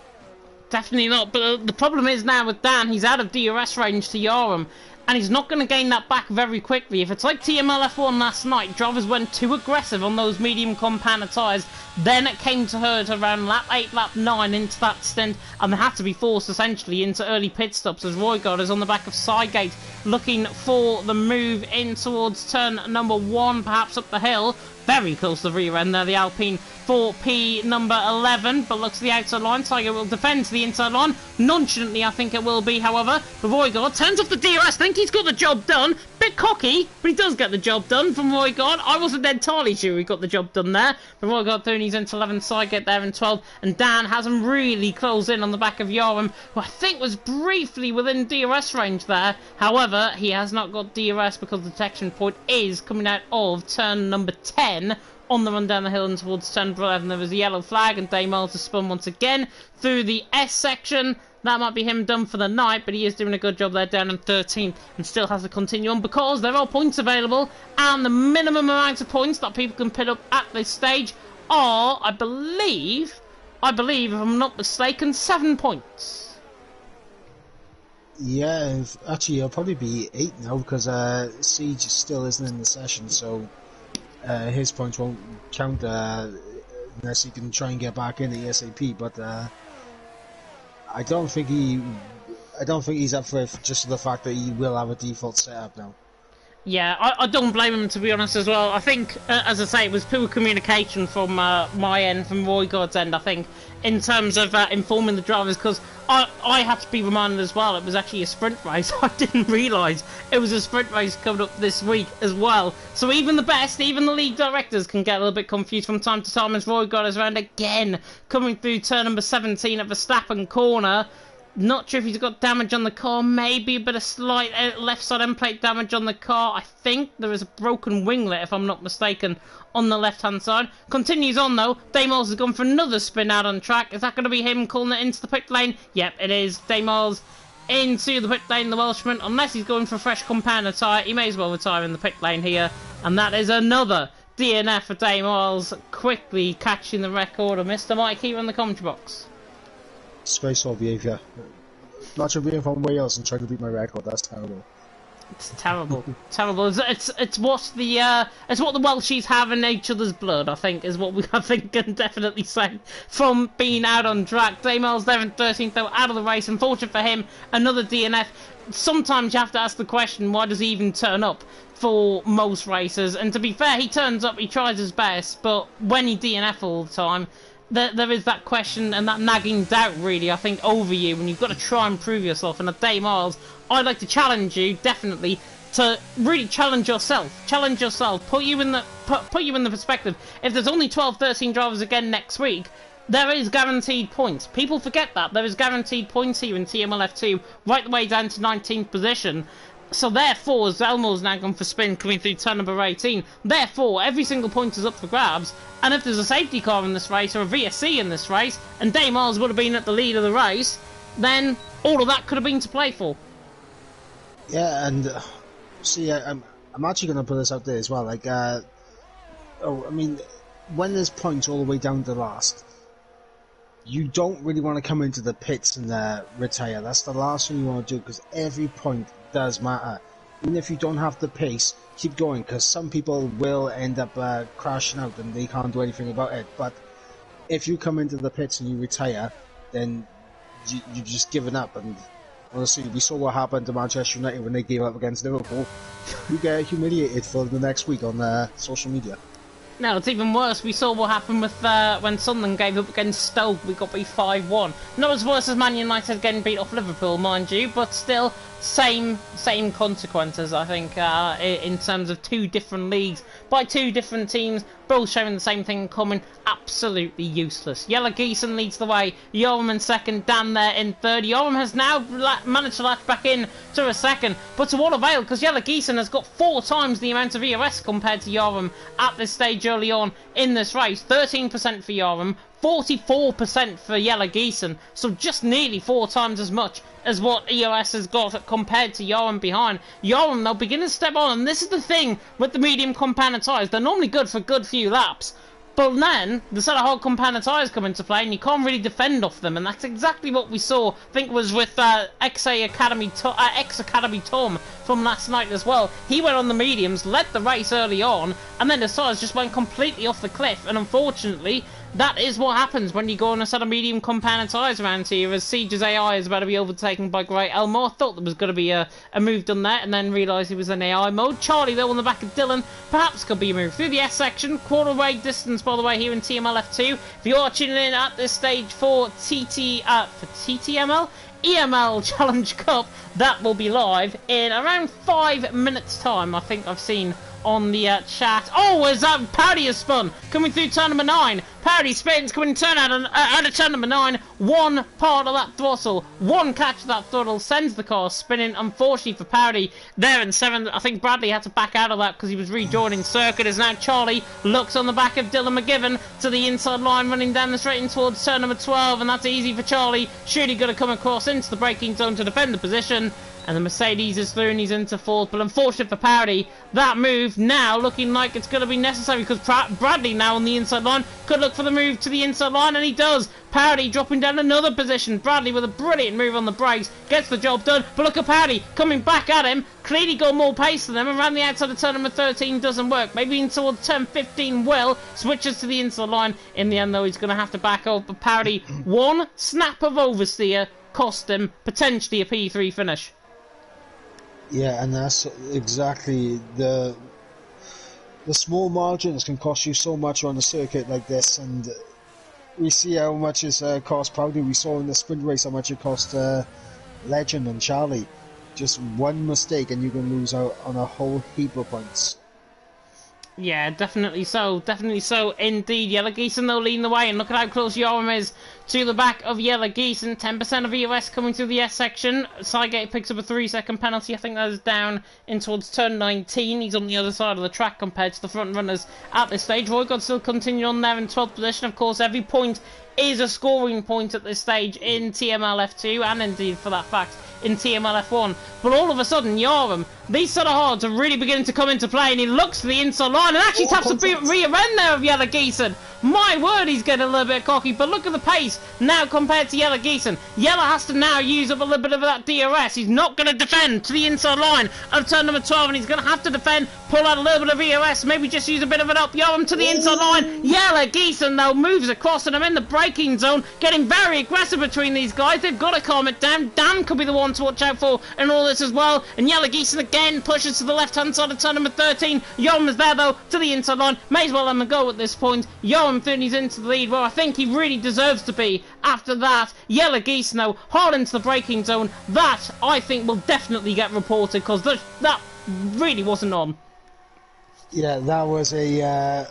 Definitely not, but the problem is now with Dan, he's out of DRS range to Yoram, and he's not going to gain that back very quickly. If it's like TML F1 last night, drivers went too aggressive on those medium compound tyres, then it came to hurt around lap 8, lap 9 into that stint, and they had to be forced essentially into early pit stops as Roygaard is on the back of Sidegate looking for the move in towards turn number 1, perhaps up the hill. Very close to the rear end there, the Alpine for P number 11, but looks to the outside line. Tiger will defend to the inside line. Nonchalantly, I think it will be, however. But Roygaard turns off the DRS. Think he's got the job done. Bit cocky, but he does get the job done from Roygaard. I wasn't entirely sure he got the job done there. But Roygaard doing his into 11, Sidegate there in 12. And Dan has him really close in on the back of Yarum, who I think was briefly within DRS range there. However, he has not got DRS because the detection point is coming out of turn number 10. On the run down the hill and towards turn 11, there was a yellow flag, and Dave Miles has spun once again through the S section. That might be him done for the night, but he is doing a good job there down in 13th and still has to continue on because there are points available, and the minimum amount of points that people can put up at this stage are, I believe, if I'm not mistaken, 7 points. Yeah, actually it'll probably be 8 now because Siege still isn't in the session, so his points won't count unless he can try and get back in the ASAP. But I don't think he's up for it just for the fact that he will have a default setup now. Yeah, I don't blame him, to be honest, as well. I think, as I say, it was poor communication from my end, from Roygaard's end, I think, in terms of informing the drivers, because I had to be reminded as well, it was actually a sprint race. I didn't realise it was a sprint race coming up this week as well. So even the best, even the league directors can get a little bit confused from time to time as Roygaard is around again, coming through turn number 17 at Verstappen corner. Not sure if he's got damage on the car, maybe a bit of slight left side end plate damage on the car. I think there is a broken winglet, if I'm not mistaken, on the left hand side. Continues on though. Damos has gone for another spin out on track. Is that going to be him calling it into the pit lane? Yep, it is. Damos into the pit lane, the Welshman. Unless he's going for a fresh compounder tyre, he may as well retire in the pit lane here. And that is another DNF for Damos, quickly catching the record of Mr. Mike here in the commentary box. Disgraceful behaviour. Imagine being from Wales and trying to beat my record. That's terrible. It's terrible, terrible. It's what the Welshies have in each other's blood. I think is what we can definitely say from being out on track. Damel's there in 13th though, out of the race. Unfortunate for him, another DNF. Sometimes you have to ask the question, why does he even turn up for most races? And to be fair, he turns up, he tries his best, but when he DNF all the time, there is that question and that nagging doubt, really, I think, over you when you've got to try and prove yourself. And at Day Miles, I'd like to challenge you, definitely, to really challenge yourself. Challenge yourself. Put you in the perspective. If there's only 12, 13 drivers again next week, there is guaranteed points. People forget that. There is guaranteed points here in TML F2, right the way down to 19th position. So therefore, as Elmore's now gone for spin coming through turn number 18, therefore every single point is up for grabs, and if there's a safety car in this race or a VSC in this race, and Day Miles would have been at the lead of the race, then all of that could have been to play for. Yeah, and see, I'm actually going to put this out there as well. Like, I mean, when there's points all the way down to the last, you don't really want to come into the pits and retire. That's the last thing you want to do, because every point does matter. Even if you don't have the pace, keep going, because some people will end up crashing out and they can't do anything about it. But if you come into the pits and you retire, then you've just given up. And honestly, we saw what happened to Manchester United when they gave up against Liverpool. You get humiliated for the next week on social media. No, it's even worse. We saw what happened with when Sunderland gave up against Stoke. We got beat 5-1. Not as worse as Man United getting beat off Liverpool, mind you, but still same consequences, I think, in terms of two different leagues by two different teams, both showing the same thing in common. Absolutely useless. Yellow Geeson leads the way. Yoram in second, Dan there in third. Yoram has now managed to latch back in to a second, but to what avail, because Yellow Geeson has got 4 times the amount of EOS compared to Yoram at this stage early on in this race. 13% for Yoram, 44% for Yellow Geeson, so just nearly 4 times as much as what EOS has got compared to Yoram behind. Yoram, they'll begin to step on, and this is the thing with the medium compound tyres. They're normally good for a good few laps, But then the sort of hard compound tires come into play, and you can't really defend off them, and that's exactly what we saw. I think it was with ex Academy Tom from last night as well. He went on the mediums, led the race early on, and then the tires just went completely off the cliff. And unfortunately, that is what happens when you go on a set of medium compound tyres around here, as Siege's AI is about to be overtaken by Great Elmore. Thought there was going to be a move done there, and then realised he was in AI mode. Charlie, though, on the back of Dylan, perhaps could be a move through the S section. Quarter way distance, by the way, here in TML F2. If you are tuning in at this stage for TTML EML Challenge Cup, that will be live in around 5 minutes' time, I think I've seen on the chat. Oh, is that Powdy has spun coming through turn number 9. Powdy spins coming turn out of turn number 9. One part of that throttle, one catch of that throttle sends the car spinning. Unfortunately for Powdy, there in 7th. I think Bradley had to back out of that because he was rejoining circuit. As now Charlie looks on the back of Dylan McGivern to the inside line, running down the straight in towards turn number 12, and that's easy for Charlie. Surely going to come across into the braking zone to defend the position. And the Mercedes is through and he's into 4th. But unfortunately for Powdy, that move now looking like it's going to be necessary, because Bradley now on the inside line could look for the move to the inside line, and he does. Powdy dropping down another position. Bradley with a brilliant move on the brakes gets the job done. But look at Powdy coming back at him. Clearly got more pace than them. Around the outside of turn number 13 doesn't work. Maybe in towards turn 15 will. Switches to the inside line. In the end, though, he's going to have to back off. But Powdy, one snap of oversteer cost him potentially a P3 finish. Yeah, and that's exactly the small margins can cost you so much on a circuit like this, and we see how much it's cost Powdy. We saw in the sprint race how much it cost Legend and Charlie. Just one mistake and you can lose out on a whole heap of points. Yeah, definitely so. Definitely so indeed. Yellow Geeson, though, leading the way. And look at how close Yoram is to the back of Yellow Geeson. 10% of EOS coming through the S section. Sygate picks up a 3-second penalty. I think that is down in towards turn 19. He's on the other side of the track compared to the front runners at this stage. Roy God still continuing on there in 12th position. Of course, every point is a scoring point at this stage in TML F2, and indeed, for that fact, in TML F1. But all of a sudden, Yoram, these sort of hards are really beginning to come into play, and he looks to the inside line and actually taps a rear end there of Yellow Geeson. My word, he's getting a little bit cocky, but look at the pace now compared to Yellow Geeson. Yellow has to now use up a little bit of that DRS. He's not going to defend to the inside line of turn number 12, and he's going to have to defend, pull out a little bit of EOS, maybe just use a bit of it up. Yoram to the inside line. Yellow Geeson, though, moves across, and I'm in the braking zone, getting very aggressive between these guys. They've got to calm it down. Dan could be the one to watch out for in all this as well. And Yellow Geeson again pushes to the left-hand side of turn number 13. Yoram is there, though, to the inside line. May as well let him go at this point. Yoram he's into the lead, where I think he really deserves to be after that. Yellow Geeson, though, hard into the braking zone. That, I think, will definitely get reported, because that really wasn't on. Yeah, that was a...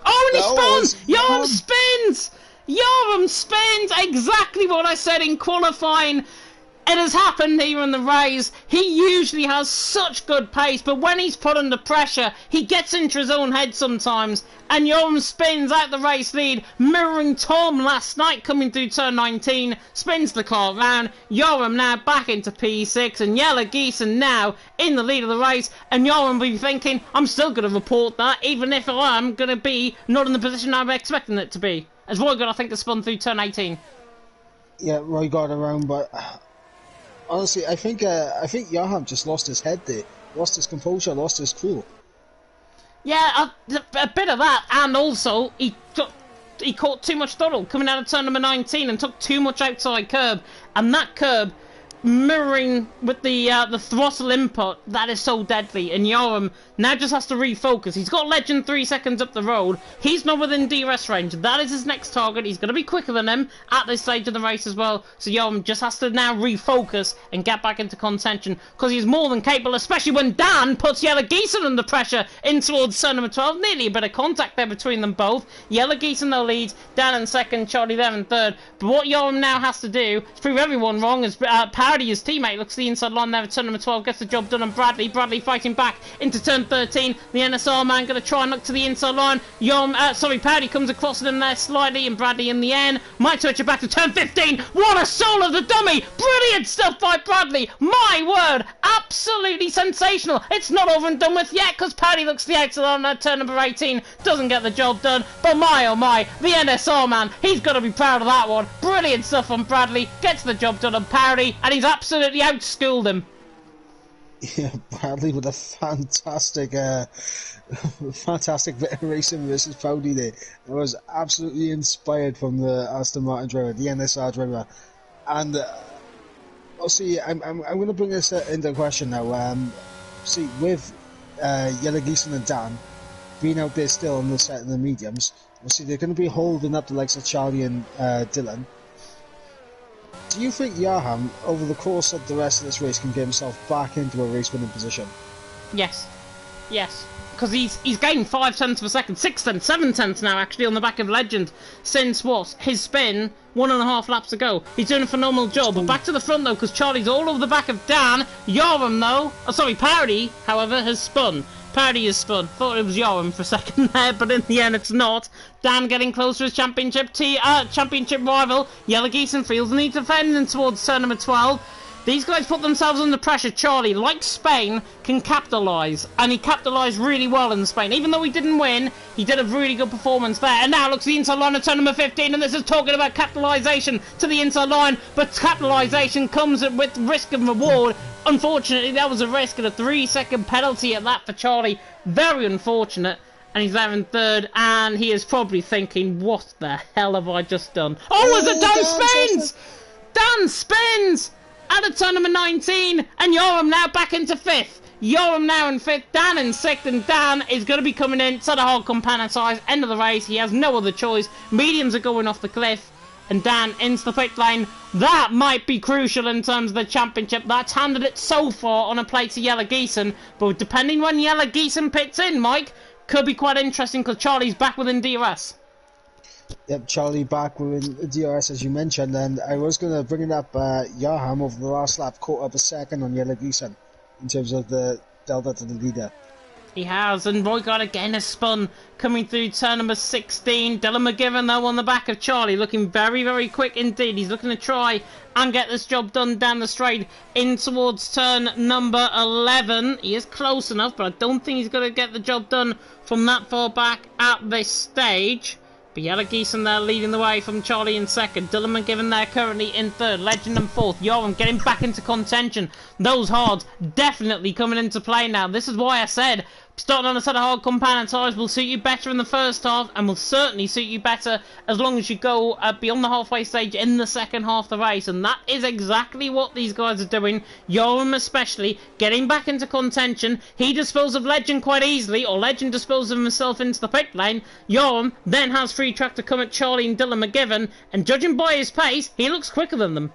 Oh, and he spins! Yoram spins! Yoram spins! Exactly what I said in qualifying. It has happened here in the race. He usually has such good pace, but when he's put under pressure, he gets into his own head sometimes. And Yoram spins out the race lead, mirroring Tom last night coming through turn 19. Spins the car round. Yoram now back into P6, and Yellow Geeson now in the lead of the race. And Yoram will be thinking, I'm still going to report that, even if I am going to be not in the position I'm expecting it to be. As Roy God, I think, has spun through turn 18. Yeah, Roy got around, but... honestly, I think Johan just lost his head there. Lost his composure, lost his cool. Yeah, a bit of that, and also he caught too much throttle coming out of turn number 19 and took too much outside curb, and that curb mirroring with the throttle input, that is so deadly. And Yoram now just has to refocus. He's got Legend 3 seconds up the road. He's not within DRS range. That is his next target. He's going to be quicker than him at this stage of the race as well. So Yoram just has to now refocus and get back into contention, because he's more than capable, especially when Dan puts Yellow Geeson under pressure in towards turn number 12. Nearly a bit of contact there between them both. Yellow Geeson, though, leads. Dan in second, Charlie there in third. But what Yoram now has to do is prove everyone wrong, as Parody, his teammate, looks to the inside line there at turn number 12, gets the job done on Bradley. Bradley fighting back into turn 13. The NSR man going to try and look to the inside line. Parody comes across them there slightly, and Bradley in the end might switch it back to turn 15. What a soul of the dummy! Brilliant stuff by Bradley. My word, absolutely sensational. It's not over and done with yet, because Parody looks to the outside line at turn number 18, doesn't get the job done. But my oh my, the NSR man, he's got to be proud of that one. Brilliant stuff on Bradley, gets the job done on Parody, and he's absolutely outschooled him. Yeah, Bradley with a fantastic fantastic bit of racing versus Parody there. It was absolutely inspired from the Aston Martin driver, the NSR driver. And see, I'm going to bring this into question now. See, with Yellow Geeson and Dan being out there still on the set in the mediums, see, they're going to be holding up the likes of Charlie and Dylan. Do you think Yaham, over the course of the rest of this race, can get himself back into a race-winning position? Yes. Because he's gained 5 tenths of a second, 6 tenths, 7 tenths now actually on the back of Legend since what? His spin 1.5 laps ago. He's doing a phenomenal job. But back to the front though, because Charlie's all over the back of Dan. Yoram though, Parody, however, has spun. Parody is spun. Thought it was Yoram for a second there, but in the end it's not. Dan getting close to his championship rival. Yellow Geeson feels the need to defend towards turn number 12. These guys put themselves under pressure. Charlie, like Spain, can capitalise. And he capitalised really well in Spain. Even though he didn't win, he did a really good performance there. And now looks the inside line of turn number 15. And this is talking about capitalisation to the inside line. But capitalisation comes with risk and reward. Unfortunately, that was a risk and a 3-second penalty at that for Charlie. Very unfortunate. And he's there in third. And he is probably thinking, what the hell have I just done? Oh, as Dan spins! Dan spins! Out of turn number 19, and Yoram now back into 5th. Yoram now in 5th, Dan in 6th, and Dan is going to be coming in to the hard compound size, end of the race. He has no other choice. Mediums are going off the cliff, and Dan into the pit lane. That might be crucial in terms of the championship. That's handed it so far on a plate to Yellow Geeson, but depending when Yellow Geeson pits in, Mike, could be quite interesting because Charlie's back within DRS. Yep, Charlie back with DRS as you mentioned, and I was going to bring it up. Yaham over the last lap caught up a second on Yellow Geeson in terms of the delta to the leader. He has, and Roygaard again has spun coming through turn number 16. Dylan McGivern though on the back of Charlie, looking very, very quick indeed. He's looking to try and get this job done down the straight in towards turn number 11. He is close enough, but I don't think he's going to get the job done from that far back at this stage. But Yellow Geeson there leading the way from Charlie in second. Dylan McGivern there currently in third. Legend in fourth. Yoram getting back into contention. Those hards definitely coming into play now. This is why I said starting on a set of hard compound tyres will suit you better in the first half and will certainly suit you better as long as you go beyond the halfway stage in the second half of the race. And that is exactly what these guys are doing. Yoram especially getting back into contention. He disposed of Legend quite easily, or Legend disposed of himself into the pit lane. Yoram then has free track to come at Charlie and Dylan McGivern, and judging by his pace, he looks quicker than them.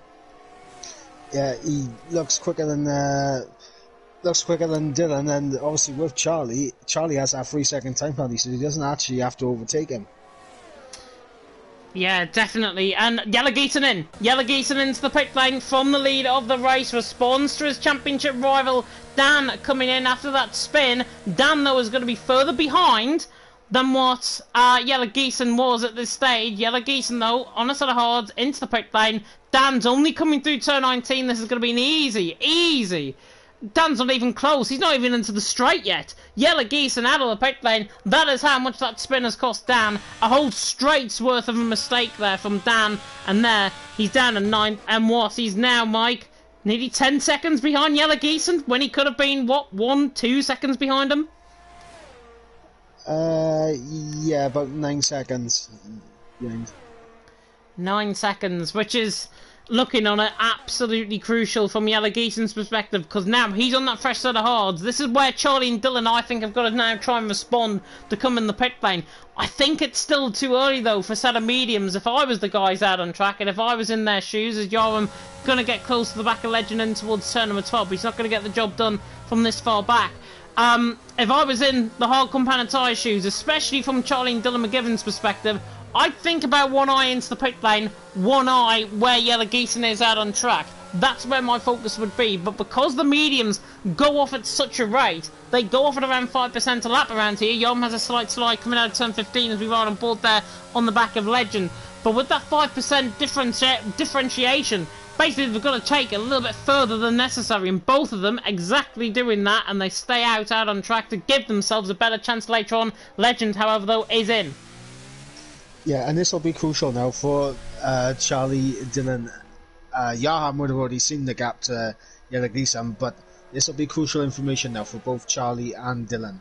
Yeah, he looks quicker than Dylan, and obviously with Charlie has that 3-second time penalty, so he doesn't actually have to overtake him. Yeah, definitely. And Yellow Geeson in. Yellow Geeson into the pit lane from the lead of the race. Responds to his championship rival, Dan, coming in after that spin. Dan, though, is going to be further behind than what Yellow Geeson was at this stage. Yellow Geeson, though, on a set of hards into the pit lane. Dan's only coming through turn 19. This is going to be an easy. Dan's not even close. He's not even into the straight yet. Yellow Geeson out of the pit lane. That is how much that spin has cost Dan. A whole straight's worth of a mistake there from Dan. And there, he's down to 9th. And what? He's now, Mike, nearly 10 seconds behind Yellow Geeson when he could have been, what, 1-2 seconds behind him? Yeah, about 9 seconds. 9 seconds, which is, looking on it, absolutely crucial from Yellow Geeson's perspective, because now he's on that fresh set of hards. This is where Charlie and Dylan, I think, have got to now try and respond to come in the pit lane. I think it's still too early, though, for a set of mediums. If I was the guys out on track, and if I was in their shoes, as Yoram going to get close to the back of Legend in towards turn number 12, but he's not going to get the job done from this far back. If I was in the hard compound tyre shoes, especially from Charlie and Dylan McGivern's perspective, I'd think about one eye into the pit lane, one eye where Yellow Geeson is out on track. That's where my focus would be. But because the mediums go off at such a rate, they go off at around 5% a lap around here. Yom has a slight slide coming out of turn 15 as we ride on board there on the back of Legend. But with that 5% differentiation, basically they've got to take it a little bit further than necessary, and both of them exactly doing that, and they stay out on track to give themselves a better chance later on. Legend, however, though, is in. Yeah, and this will be crucial now for Charlie, Dylan. Yaham would have already seen the gap to Yellow Geeson, but this will be crucial information now for both Charlie and Dylan.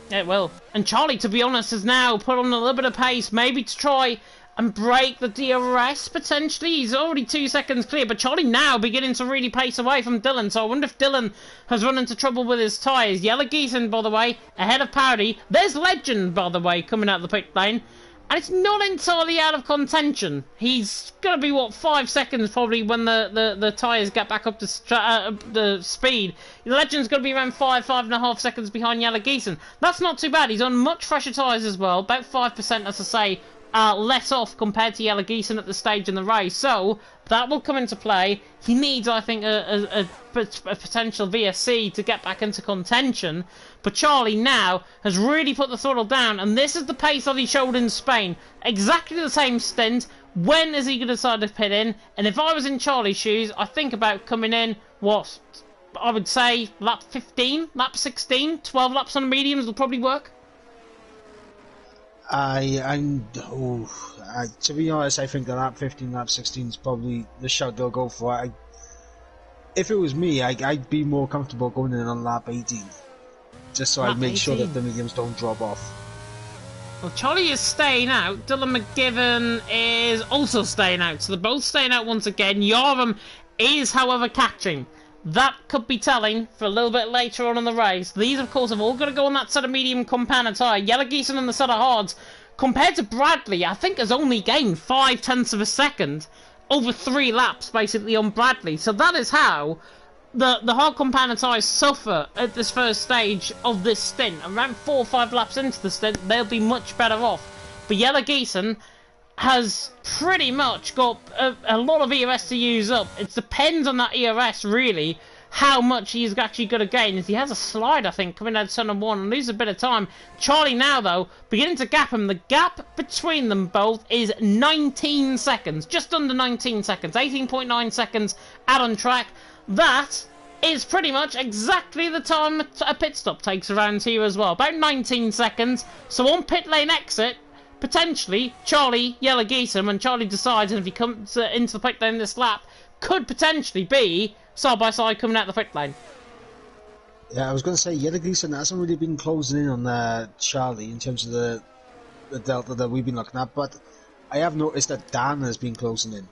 It will. And Charlie, to be honest, has now put on a little bit of pace, maybe to try and break the DRS, potentially. He's already 2 seconds clear, but Charlie now beginning to really pace away from Dylan, so I wonder if Dylan has run into trouble with his tyres. Yellow Geeson, by the way, ahead of Powdy. There's Legend, by the way, coming out of the pit lane. And it's not entirely out of contention. He's going to be, what, 5 seconds probably when the tyres get back up to the speed. Legend's going to be around 5.5 seconds behind Yellow Geeson. That's not too bad. He's on much fresher tyres as well. About 5%, as I say, less off compared to Yellow Geeson at the stage in the race. So that will come into play. He needs, I think, a potential VSC to get back into contention. But Charlie now has really put the throttle down, and this is the pace that he showed in Spain. Exactly the same stint. When is he going to decide to pit in? And if I was in Charlie's shoes, I think about coming in, what, I would say lap 15, lap 16, 12 laps on the mediums will probably work. To be honest, I think that lap 15, lap 16 is probably the shout they'll go for. If it was me, I'd be more comfortable going in on lap 18. Just so I make sure that the mediums don't drop off. Well, Charlie is staying out. Dylan McGivern is also staying out. So they're both staying out once again. Yoram is, however, catching. That could be telling for a little bit later on in the race. These, of course, have all got to go on that set of medium compound tyre. Yellow Geeson on the set of hards, compared to Bradley, I think has only gained 0.5 of a second over 3 laps, basically, on Bradley. So that is how the hard compound tyres suffer at this first stage of this stint. Around 4 or 5 laps into the stint, they'll be much better off. But Yellow Geeson has pretty much got a lot of ERS to use up. It depends on that ERS, really, how much he's actually going to gain. He has a slide, I think, coming out of turn 1 and lose a bit of time. Charlie now, though, beginning to gap him. The gap between them both is 19 seconds, just under 19 seconds, 18.9 seconds out on track. That is pretty much exactly the time a pit stop takes around here as well, about 19 seconds. So on pit lane exit, potentially, Charlie, Yellow Geeson, when Charlie decides, and if he comes into the pit lane this lap, could potentially be side by side coming out the pit lane. Yeah, I was going to say, Yellow Geeson hasn't really been closing in on Charlie in terms of the delta that we've been looking at, but I have noticed that Dan has been closing in.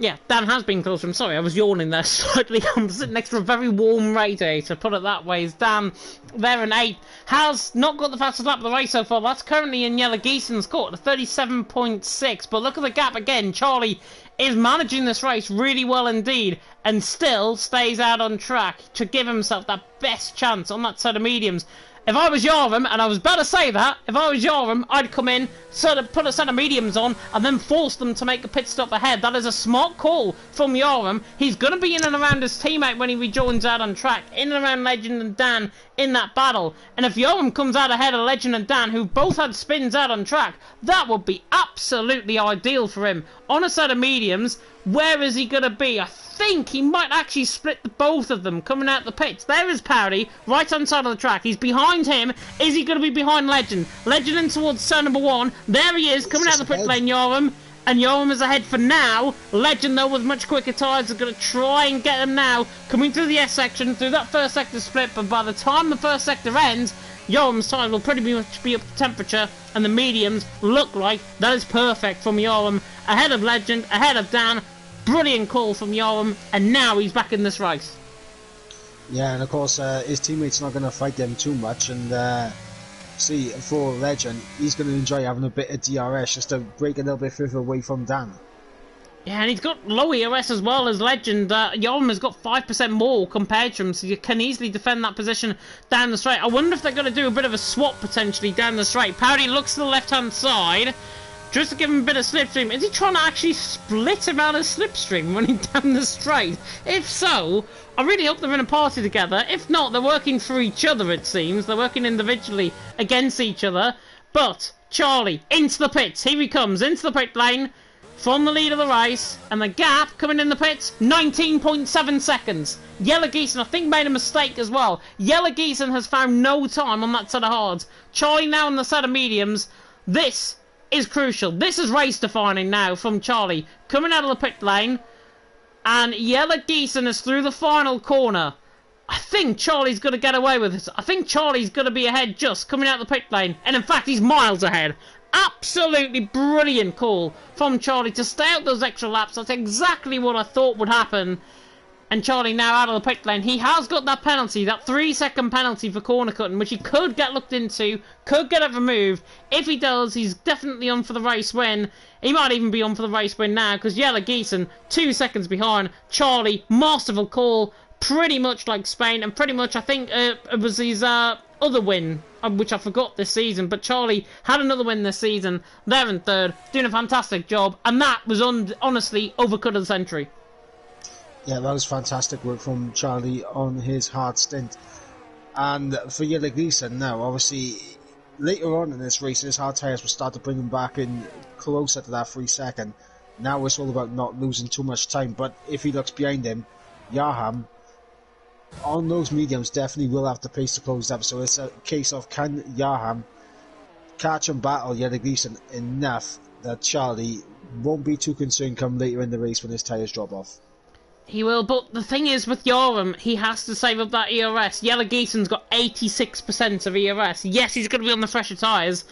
Yeah, Dan has been close. I'm sorry, I was yawning there slightly. I'm sitting next to a very warm radiator, put it that way. Is Dan there in 8th? Has not got the fastest lap of the race so far. That's currently in Yellow Geeson's court, 37.6. But look at the gap again. Charlie is managing this race really well indeed, and still stays out on track to give himself that best chance on that set of mediums. If I was Yoram, and I was about to say that, if I was Yoram, I'd come in, sort of put a set of mediums on, and then force them to make a pit stop ahead. That is a smart call from Yoram. He's going to be in and around his teammate when he rejoins out on track, in and around Legend and Dan in that battle. And if Yoram comes out ahead of Legend and Dan, who both had spins out on track, that would be absolutely ideal for him. On a set of mediums, where is he going to be? I think he might actually split the both of them coming out the pits. There is Powdy, right hand side of the track. He's behind him. Is he going to be behind Legend? Legend in towards turn number 1. There he is, coming out the pit lane, Yoram. And Yoram is ahead for now. Legend, though, with much quicker tyres, are going to try and get him now. Coming through the S section, through that first sector split. But by the time the first sector ends, Yoram's tyres will pretty much be up to temperature. And the mediums look like that is perfect from Yoram. Ahead of Legend, ahead of Dan. Brilliant call from Yoram, and now he's back in this race. Yeah, and of course his teammates not going to fight them too much, and see, for Legend, he's going to enjoy having a bit of DRS just to break a little bit further away from Dan. Yeah, and he's got low EOS as well as Legend. Yom has got 5% more compared to him, so you can easily defend that position down the straight. I wonder if they're going to do a bit of a swap potentially down the straight. Powdy looks to the left-hand side, just to give him a bit of slipstream. Is he trying to actually split him out of slipstream running down the straight? If so, I really hope they're in a party together. If not, they're working for each other, it seems. They're working individually against each other. But Charlie, into the pits. Here he comes, into the pit lane. From the lead of the race, and the gap coming in the pits, 19.7 seconds. Yellow Geeson, I think, made a mistake as well. Yellow Geeson has found no time on that set of hards. Charlie now on the set of mediums. This is crucial. This is race defining now from Charlie. Coming out of the pit lane, and Yellow Geeson is through the final corner. I think Charlie's going to get away with it. I think Charlie's going to be ahead just coming out of the pit lane, and in fact, he's miles ahead. Absolutely brilliant call from Charlie to stay out those extra laps. That's exactly what I thought would happen. And Charlie now out of the pit lane. He has got that penalty, that 3-second penalty for corner cutting, which he could get looked into, could get it removed. If he does, he's definitely on for the race win. He might even be on for the race win now, because Yellow Geeson, 2 seconds behind. Charlie, masterful call, pretty much like Spain, and pretty much I think it was his other win, which I forgot this season, but Charlie had another win this season. They're in third, doing a fantastic job, and that was honestly overcut of the century. Yeah, that was fantastic work from Charlie on his hard stint. And for Yellow Geeson now, obviously, later on in this race, his hard tyres will start to bring him back in closer to that 3 second. Now it's all about not losing too much time, but if he looks behind him, Yaham, on those mediums, definitely will have the pace to close up. So it's a case of, can Yaham catch and battle Yellow Geeson enough that Charlie won't be too concerned come later in the race when his tyres drop off. He will, but the thing is with Yoram, he has to save up that ERS. Yellow Geeson's got 86% of ERS. Yes, he's going to be on the fresher tyres.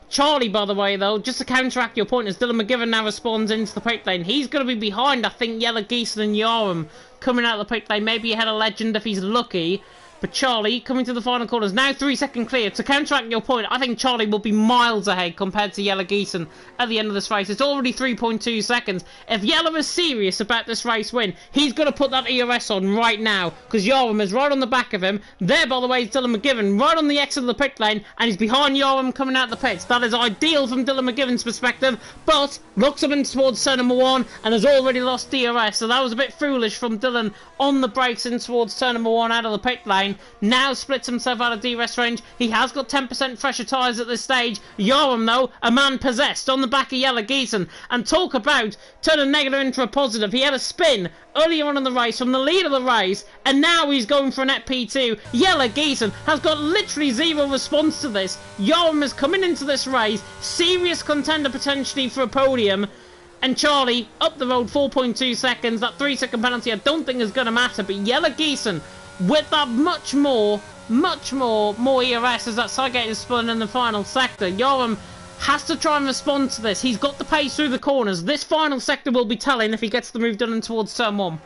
Charlie, by the way, though, just to counteract your point, as Dylan McGivern now responds into the pit lane, he's going to be behind, I think, Yellow Geeson and Yoram coming out of the pit lane. Maybe ahead of Legend if he's lucky. But Charlie, coming to the final corners, now 3 second clear. To counteract your point, I think Charlie will be miles ahead compared to Yellow Geeson at the end of this race. It's already 3.2 seconds. If Yellow is serious about this race win, he's going to put that ERS on right now, because Yoram is right on the back of him. There, by the way, is Dylan McGivern, right on the exit of the pit lane, and he's behind Yoram coming out the pits. That is ideal from Dylan McGivern's perspective, but looks up in towards turn number 1 and has already lost DRS, so that was a bit foolish from Dylan on the brakes in towards turn number 1 out of the pit lane. Now splits himself out of DRS range. He has got 10% fresher tyres at this stage. Yoram, though, a man possessed on the back of Yellow Geeson. And talk about turning negative into a positive. He had a spin earlier on in the race from the lead of the race, and now he's going for an EP2. Yellow Geeson has got literally zero response to this. Yoram is coming into this race, serious contender potentially for a podium. And Charlie, up the road, 4.2 seconds. That 3 second penalty I don't think is going to matter, but Yellow Geeson, with that much more ERS as that side gate is spun in the final sector. Yoram has to try and respond to this. He's got the pace through the corners. This final sector will be telling if he gets the move done in towards turn 1.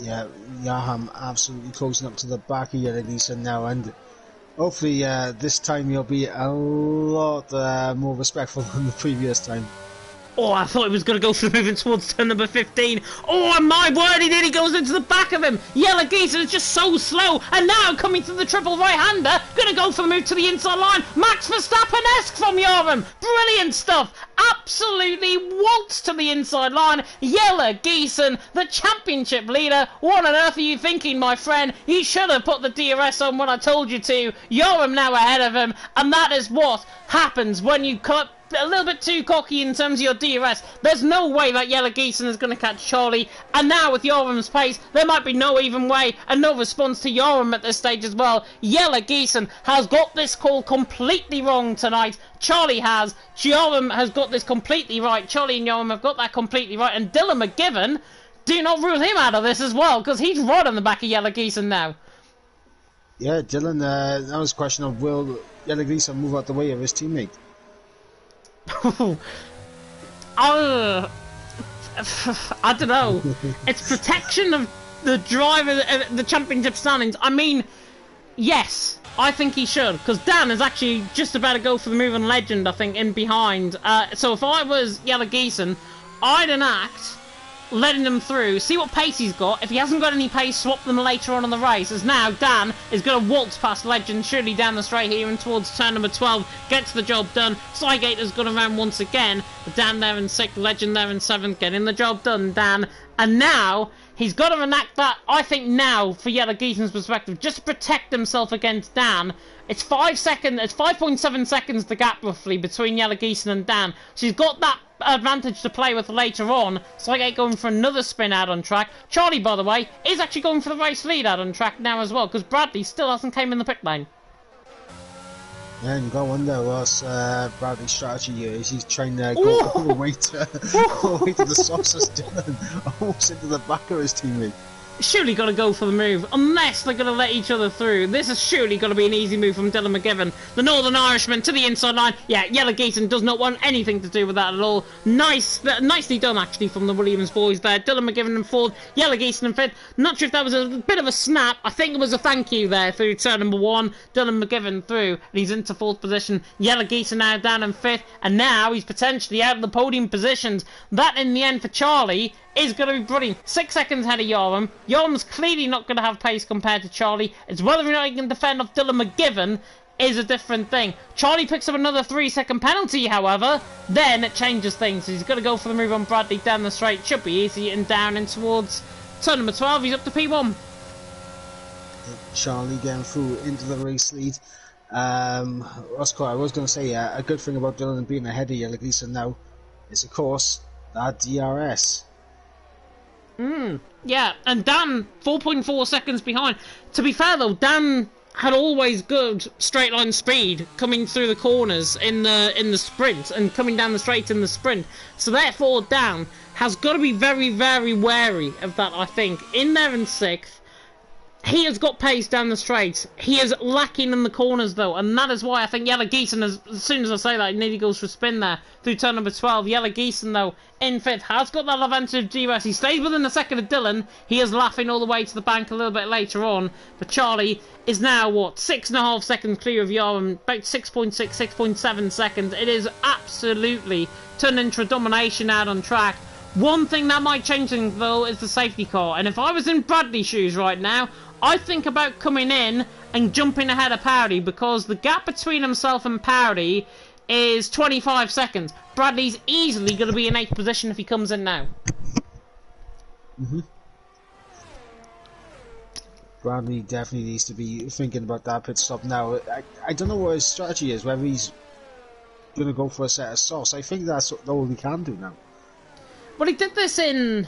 Yeah, Yaham absolutely closing up to the back of Yellow Geeson now, and hopefully this time he'll be a lot more respectful than the previous time. Oh, I thought he was going to go for the moving towards turn number 15. Oh, and my word, he did. He goes into the back of him. Yellow Geeson is just so slow. And now coming to the triple right-hander. Going to go for the move to the inside line. Max Verstappen-esque from Yoram. Brilliant stuff. Absolutely waltzed to the inside line. Yellow Geeson, the championship leader. What on earth are you thinking, my friend? You should have put the DRS on when I told you to. Yoram now ahead of him. And that is what happens when you cut a little bit too cocky in terms of your DRS. There's no way that Yellow Geeson is going to catch Charlie, and now with Yoram's pace there might be no even way and no response to Yoram at this stage as well. Yellow Geeson has got this call completely wrong tonight. Charlie has. Yoram has got this completely right. Charlie and Yoram have got that completely right, and Dylan McGivern, do not rule him out of this as well, because he's right on the back of Yellow Geeson now. Yeah, Dylan, that was a question of will Yellow Geeson move out the way of his teammate? I don't know. It's protection of the driver, the championship standings. I mean, yes, I think he should, because Dan is actually just about to go for the move on Legend, I think, in behind. So if I was Yellow Geeson, I'd enact letting them through, see what pace he's got. If he hasn't got any pace, swap them later on in the race. As now Dan is going to waltz past Legend, surely down the straight here and towards turn number 12, gets the job done. Sygate has gone around once again, but Dan there in 6th, Legend there in 7th, getting the job done, Dan. And now he's got to enact that, I think now, for Yellow Geeson's perspective, just to protect himself against Dan. It's 5 seconds, it's 5.7 seconds the gap roughly between Yellow Geeson and Dan. So he's got that advantage to play with later on. Sygate going for another spin out on track. Charlie, by the way, is actually going for the race lead out on track now as well, because Bradley still hasn't came in the pit lane. Yeah, and you got to wonder what Bradley's strategy is. He's trying to go all the way to the sauces, Dylan, almost into the back of his teammate. Surely got to go for the move, unless they're going to let each other through. This is surely going to be an easy move from Dylan McGivern. The Northern Irishman to the inside line. Yeah, Yellow Geeson does not want anything to do with that at all. Nicely done, actually, from the Williams boys there. Dylan McGivern in 4th, Yellow Geeson in 5th. Not sure if that was a bit of a snap. I think it was a thank you there through turn number 1. Dylan McGivern through, and he's into 4th position. Yellow Geeson now down in 5th, and now he's potentially out of the podium positions. That, in the end, for Charlie, is going to be brilliant. 6 seconds ahead of Yoram. Yoram's clearly not going to have pace compared to Charlie. It's whether or not he can defend off Dylan McGivern is a different thing. Charlie picks up another 3-second penalty, however. Then it changes things. He's going to go for the move on Bradley down the straight. Should be easy and down in towards turn number 12. He's up to P1. Charlie getting through into the race lead. I was going to say a good thing about Dylan being ahead of Yellow Geeson now is, of course, that DRS. Yeah, and Dan 4.4 seconds behind. To be fair though, Dan had always good straight line speed coming through the corners in the sprint and coming down the straight in the sprint. So therefore Dan has got to be very, very wary of that, I think. In there in 6th, he has got pace down the straight. He is lacking in the corners though, and that is why I think Yellow Geeson, as soon as I say that, he nearly goes for a spin there through turn number 12. Yellow Geeson though, in 5th, has got that advantage of GS. He stays within a second of Dylan. He is laughing all the way to the bank a little bit later on, but Charlie is now, what, 6.5 seconds clear of Yoram, about 6.6, 6.7 seconds. It is absolutely turned into a domination out on track. One thing that might change things though is the safety car, and if I was in Bradley's shoes right now, I think about coming in and jumping ahead of Powdy, because the gap between himself and Powdy is 25 seconds. Bradley's easily going to be in 8th position if he comes in now. Bradley definitely needs to be thinking about that pit stop now. I don't know what his strategy is, whether he's going to go for a set of softs. I think that's all he can do now. Well, he did this in...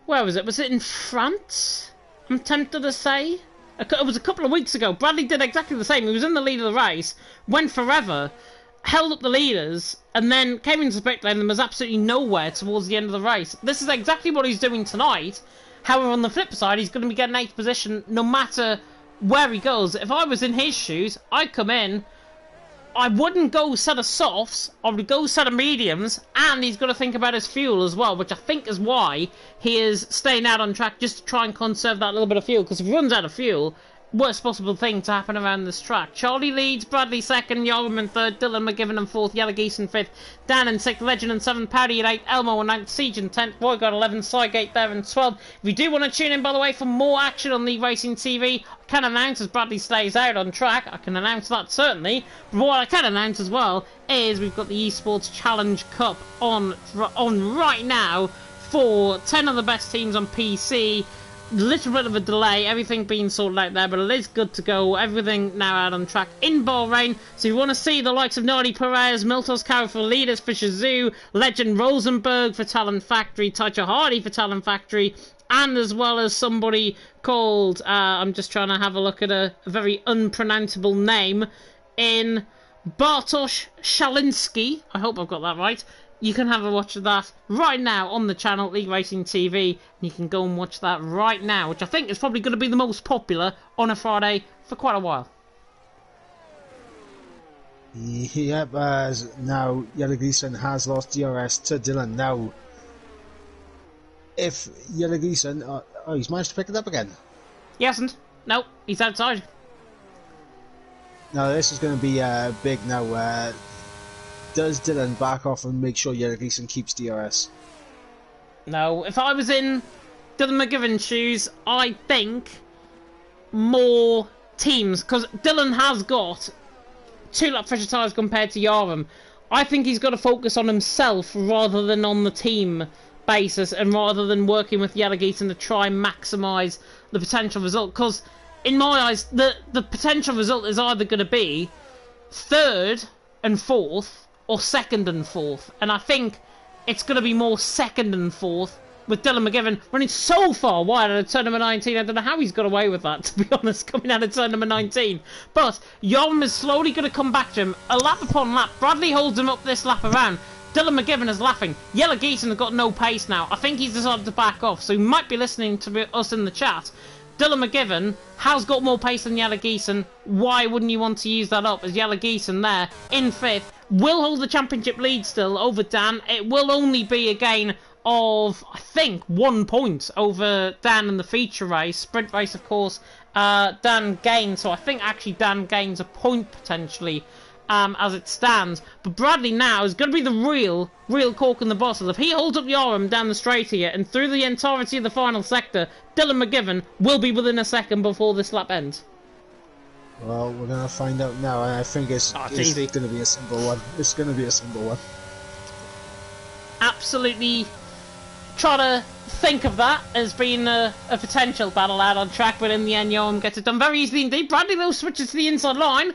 where was it? Was it in France? I'm tempted to say. It was a couple of weeks ago. Bradley did exactly the same. He was in the lead of the race, went forever, held up the leaders, and then came into the pit lane and was absolutely nowhere towards the end of the race. This is exactly what he's doing tonight. However, on the flip side, he's going to be getting 8th position no matter where he goes. If I was in his shoes, I'd come in, I wouldn't go set of softs, I would go set of mediums, and he's got to think about his fuel as well, which I think is why he is staying out on track, just to try and conserve that little bit of fuel, because if he runs out of fuel, worst possible thing to happen around this track. Charlie leads, Bradley 2nd, Yoram in 3rd, Dylan McGivern in 4th, Yellow Geeson 5th, Dan in 6th, Legend in 7th, Powdy in 8th, Elmo in 9th, Siege in 10th, Roy got 11th, Sygate there in 12th. If you do want to tune in, by the way, for more action on League Racing TV, I can announce as Bradley stays out on track. I can announce that certainly. But what I can announce as well is we've got the Esports Challenge Cup on right now for 10 of the best teams on PC. Little bit of a delay, everything being sorted out there, but it is good to go. Everything now out on track in Bahrain. So you want to see the likes of Nardi Perez, Miltos Carroll for Leaders, Fisher Zoo, Legend Rosenberg for Talent Factory, Tacha Hardy for Talent Factory, and as well as somebody called, I'm just trying to have a look at a very unpronounceable name, in Bartosz Szaliński. I hope I've got that right. You can have a watch of that right now on the channel, League Racing TV. And you can go and watch that right now, which I think is probably going to be the most popular on a Friday for quite a while. Yep, as now Yellow Geeson has lost DRS to Dylan. Now, if Yellow Geeson... oh, he's managed to pick it up again. He hasn't. No, he's outside. Now, this is going to be big now. Does Dylan back off and make sure Yellow Geeson keeps DRS? No. If I was in Dylan McGivern's shoes, I think more teams, because Dylan has got 2 lap fresher tyres compared to Yarum. I think he's got to focus on himself rather than on the team basis, and rather than working with Yellowgeeton to try and maximise the potential result. Because in my eyes, the potential result is either going to be 3rd and 4th or 2nd and 4th, and I think it's going to be more 2nd and 4th, with Dylan McGivern running so far wide out of turn number 19. I don't know how he's got away with that, to be honest, coming out of turn number 19. But Yarum is slowly going to come back to him, a lap upon lap. Bradley holds him up this lap around. Dylan McGivern is laughing. Yellowgeeton has got no pace now. I think he's decided to back off, so he might be listening to us in the chat. Dylan McGivern has got more pace than Yellowgeeton. Why wouldn't you want to use that up? As Yellowgeeton there, in 5th, will hold the championship lead still over Dan. It will only be a gain of, I think, 1 point over Dan in the feature race. Sprint race, of course, Dan gained, so I think actually Dan gains a point potentially as it stands. But Bradley now is going to be the real cork in the bottle. If he holds up Yarum down the straight here and through the entirety of the final sector, Dylan McGivern will be within a second before this lap ends. Well, we're going to find out now, and I think it's going to be a simple one. It's going to be a simple one. Absolutely try to think of that as being a potential battle out on track, but in the end, Yarum gets it done very easily indeed. Bradley, though, switches to the inside line.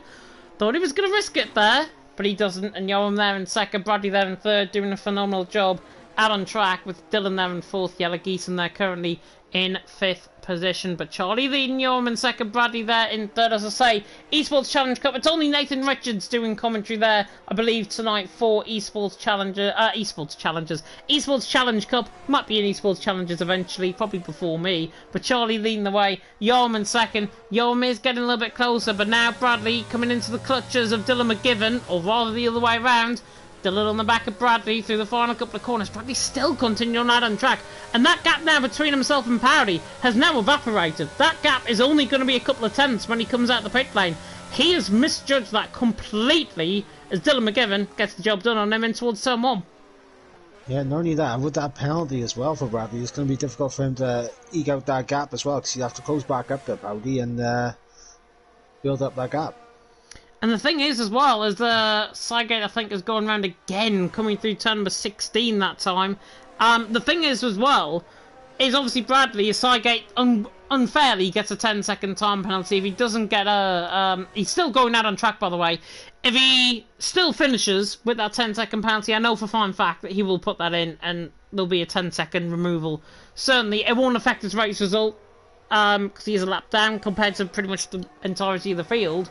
Thought he was going to risk it there, but he doesn't, and Yarum there in 2nd, Bradley there in 3rd, doing a phenomenal job out on track, with Dylan there in 4th, Yellowgeeton there currently in 5th position, but Charlie leading Yarum in 2nd, Bradley there in 3rd. As I say, Esports Challenge Cup, it's only Nathan Richards doing commentary there, I believe, tonight for Esports Challenge Cup. Might be in Esports Challenges eventually, probably before me, but Charlie leading the way, Yarum in 2nd. Yarum is getting a little bit closer, but now Bradley coming into the clutches of Dylan McGivern, or rather the other way around. Dylan on the back of Bradley through the final couple of corners. Bradley still continuing out on track. And that gap now between himself and Powdy has now evaporated. That gap is only going to be a couple of tenths when he comes out the pit lane. He has misjudged that completely as Dylan McGivern gets the job done on him in towards turn 1. Yeah, not only that, and with that penalty as well for Bradley, it's going to be difficult for him to eke out that gap as well, because he'll have to close back up to Powdy and build up that gap. And the thing is, as well, is the Sidegate, I think, is going round again, coming through turn number 16 that time. The thing is, as well, is obviously Bradley, Sidegate unfairly gets a 10-second time penalty. If he doesn't get a... he's still going out on track, by the way. If he still finishes with that 10-second penalty, I know for a fine fact that he will put that in, and there'll be a 10-second removal. Certainly, it won't affect his race result, because he is a lap down compared to pretty much the entirety of the field.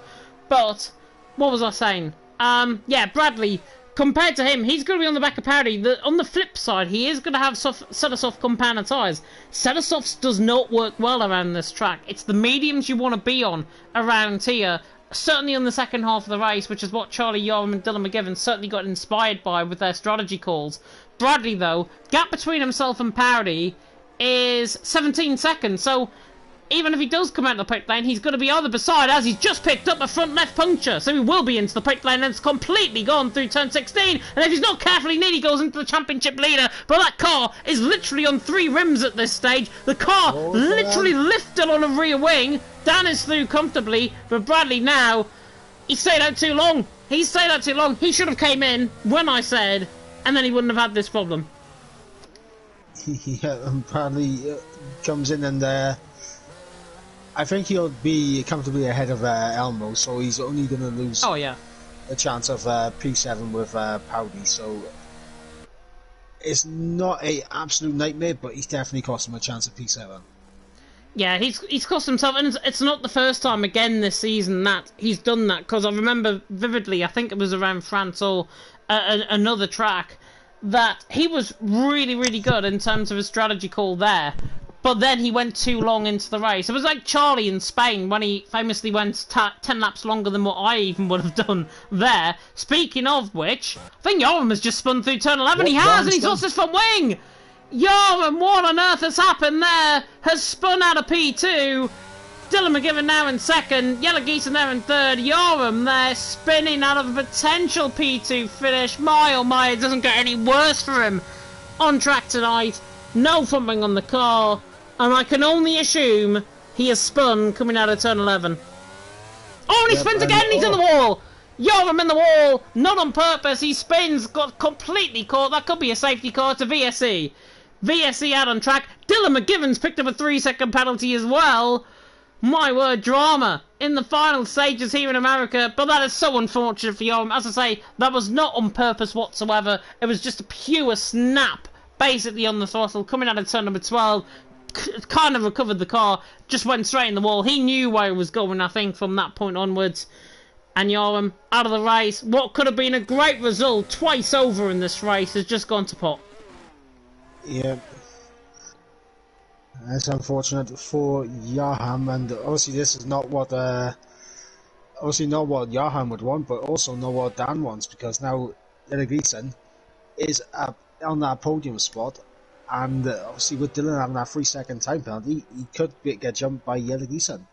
But... what was I saying? Yeah, Bradley, compared to him, he's going to be on the back of Powdy. On the flip side, he is going to have Cetasoft compounder tyres. Cetasofts does not work well around this track. It's the mediums you want to be on around here. Certainly on the second half of the race, which is what Charlie Yarum and Dylan McGivern certainly got inspired by with their strategy calls. Bradley, though, gap between himself and Powdy is 17 seconds, so... even if he does come out of the pit lane, he's going to be either beside, as he's just picked up a front left puncture. So he will be into the pit lane, and it's completely gone through turn 16. And if he's not careful, he nearly goes into the championship leader. But that car is literally on 3 rims at this stage. The car literally lifted on a rear wing. Dan is through comfortably, but Bradley now, he stayed out too long. He stayed out too long. He should have came in when I said, and then he wouldn't have had this problem. Yeah, and Bradley comes in and... I think he'll be comfortably ahead of Elmo, so he's only going to lose a chance of P7 with Powdy, so it's not an absolute nightmare, but he's definitely cost him a chance of P7. Yeah, he's cost himself, and it's not the first time again this season that he's done that, because I remember vividly, I think it was around France or another track, that he was really, really good in terms of his strategy call there. But then he went too long into the race. It was like Charlie in Spain when he famously went 10 laps longer than what I even would have done there. Speaking of which, I think Yarum has just spun through turn 11. He has, and he's lost his front wing. Yarum, what on earth has happened there? Has spun out of P2. Dylan McGivern now in 2nd. Yellowgeeton there in 3rd. Yarum there spinning out of a potential P2 finish. My oh my, it doesn't get any worse for him on track tonight. no thumping on the car, and I can only assume he has spun coming out of turn 11. Oh, and he spins again, he's in the wall! Joram in the wall, not on purpose, he spins, got completely caught. That could be a safety car to VSE. VSE out on track. Dylan McGivern's picked up a 3-second penalty as well. My word, drama in the final stages here in America, but that is so unfortunate for Joram. As I say, that was not on purpose whatsoever. It was just a pure snap, basically on the throttle, coming out of turn number 12. Kind of recovered the car, just went straight in the wall. He knew where he was going, I think, from that point onwards. And Joram, out of the race, what could have been a great result twice over in this race has just gone to pot. Yeah. It's unfortunate for Joram, and obviously this is not what Joram would want, but also not what Dan wants, because now Gleason is on that podium spot, and obviously with Dylan having that 3-second time penalty, he could get jumped by Gleason.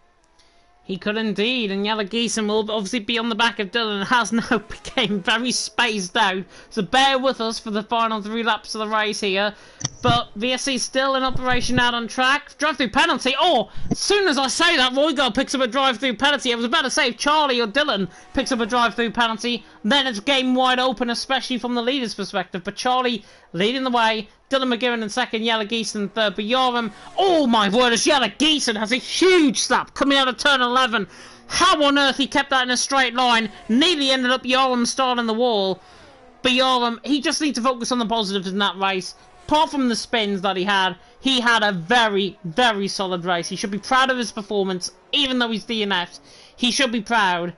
He could indeed, and Gleason will obviously be on the back of Dylan and has now become very spaced out. So bear with us for the final 3 laps of the race here. But VSC still in operation out on track. Drive-through penalty. Oh, as soon as I say that, Roygaard picks up a drive-through penalty. I was about to say if Charlie or Dylan picks up a drive-through penalty, then it's game wide open, especially from the leader's perspective. But Charlie leading the way. Dylan McGivern in second, Gleason in third. But Joram, oh my word, as Gleason has a huge slap coming out of turn 11. How on earth he kept that in a straight line? Nearly ended up Joram starting the wall. But Joram, he just needs to focus on the positives in that race. Apart from the spins that he had a very, very solid race. He should be proud of his performance, even though he's DNF'd. He should be proud,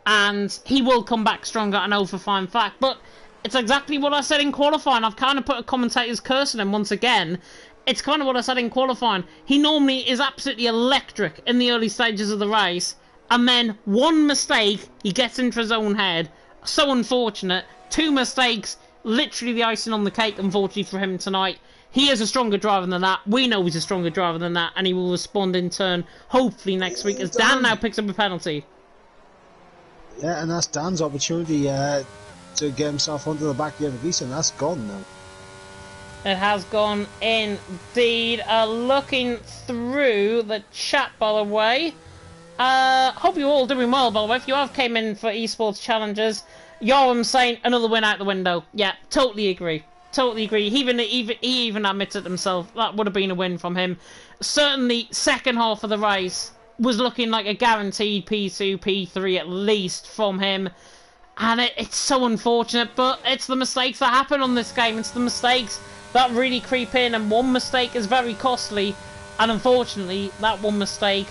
and he will come back stronger, I know for fine fact. But it's exactly what I said in qualifying. I've kind of put a commentator's curse on him once again. It's kind of what I said in qualifying. He normally is absolutely electric in the early stages of the race, and then one mistake, he gets into his own head. So unfortunate. 2 mistakes, literally the icing on the cake, unfortunately for him tonight. He is a stronger driver than that. We know he's a stronger driver than that, and he will respond in turn, hopefully next week, as Dan now picks up a penalty. Yeah, and that's Dan's opportunity to get himself onto the back of Gleason. That's gone now. It has gone indeed. Looking through the chat, by the way. Hope you're all doing well, by the way. If you have came in for esports challenges, Joram saying another win out the window. Yeah, totally agree. Totally agree. He even admits it himself. That would have been a win from him. Certainly, second half of the race was looking like a guaranteed P2, P3 at least from him. And it's so unfortunate, but it's the mistakes that happen on this game. It's the mistakes that really creep in, and one mistake is very costly. And unfortunately, that one mistake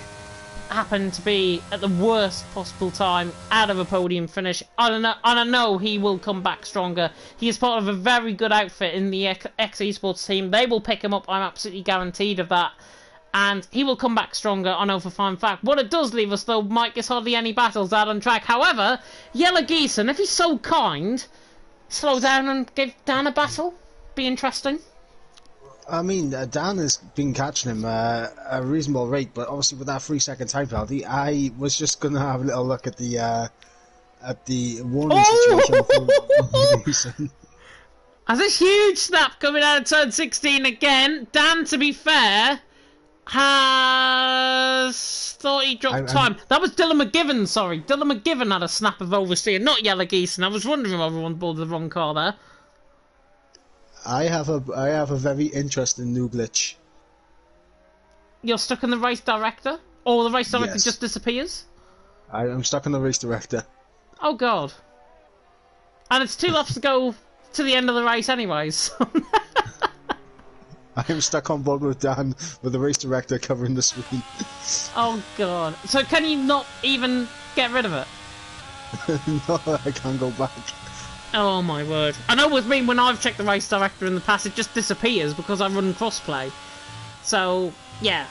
happened to be at the worst possible time out of a podium finish. I know he will come back stronger. He is part of a very good outfit in the X Esports team. They will pick him up, I'm absolutely guaranteed of that. And he will come back stronger, I know for fine fact. What it does leave us, though, Mike, is hardly any battles out on track. However, Gleason, if he's so kind, slow down and give Dan a battle. Be interesting. I mean, Dan has been catching him a reasonable rate, but obviously with that 3-second time penalty, I was just going to have a little look at the warning situation for Gleason. Has a huge snap coming out of turn 16 again. Dan, to be fair, has thought he dropped time. That was Dylan McGivern, sorry. Dylan McGivern had a snap of oversteer, not Gleason. I was wondering if everyone boarded the wrong car there. I have a very interesting new glitch. You're stuck in the race director? Or the race director Yes. just disappears? I'm stuck in the race director. Oh god. And it's 2 laps to go to the end of the race anyways. I am stuck on board with Dan with the race director covering the screen. Oh god. So can you not even get rid of it? No, I can't go back. Oh my word. I know with me, when I've checked the race director in the past, it just disappears because I run crossplay. So, yeah.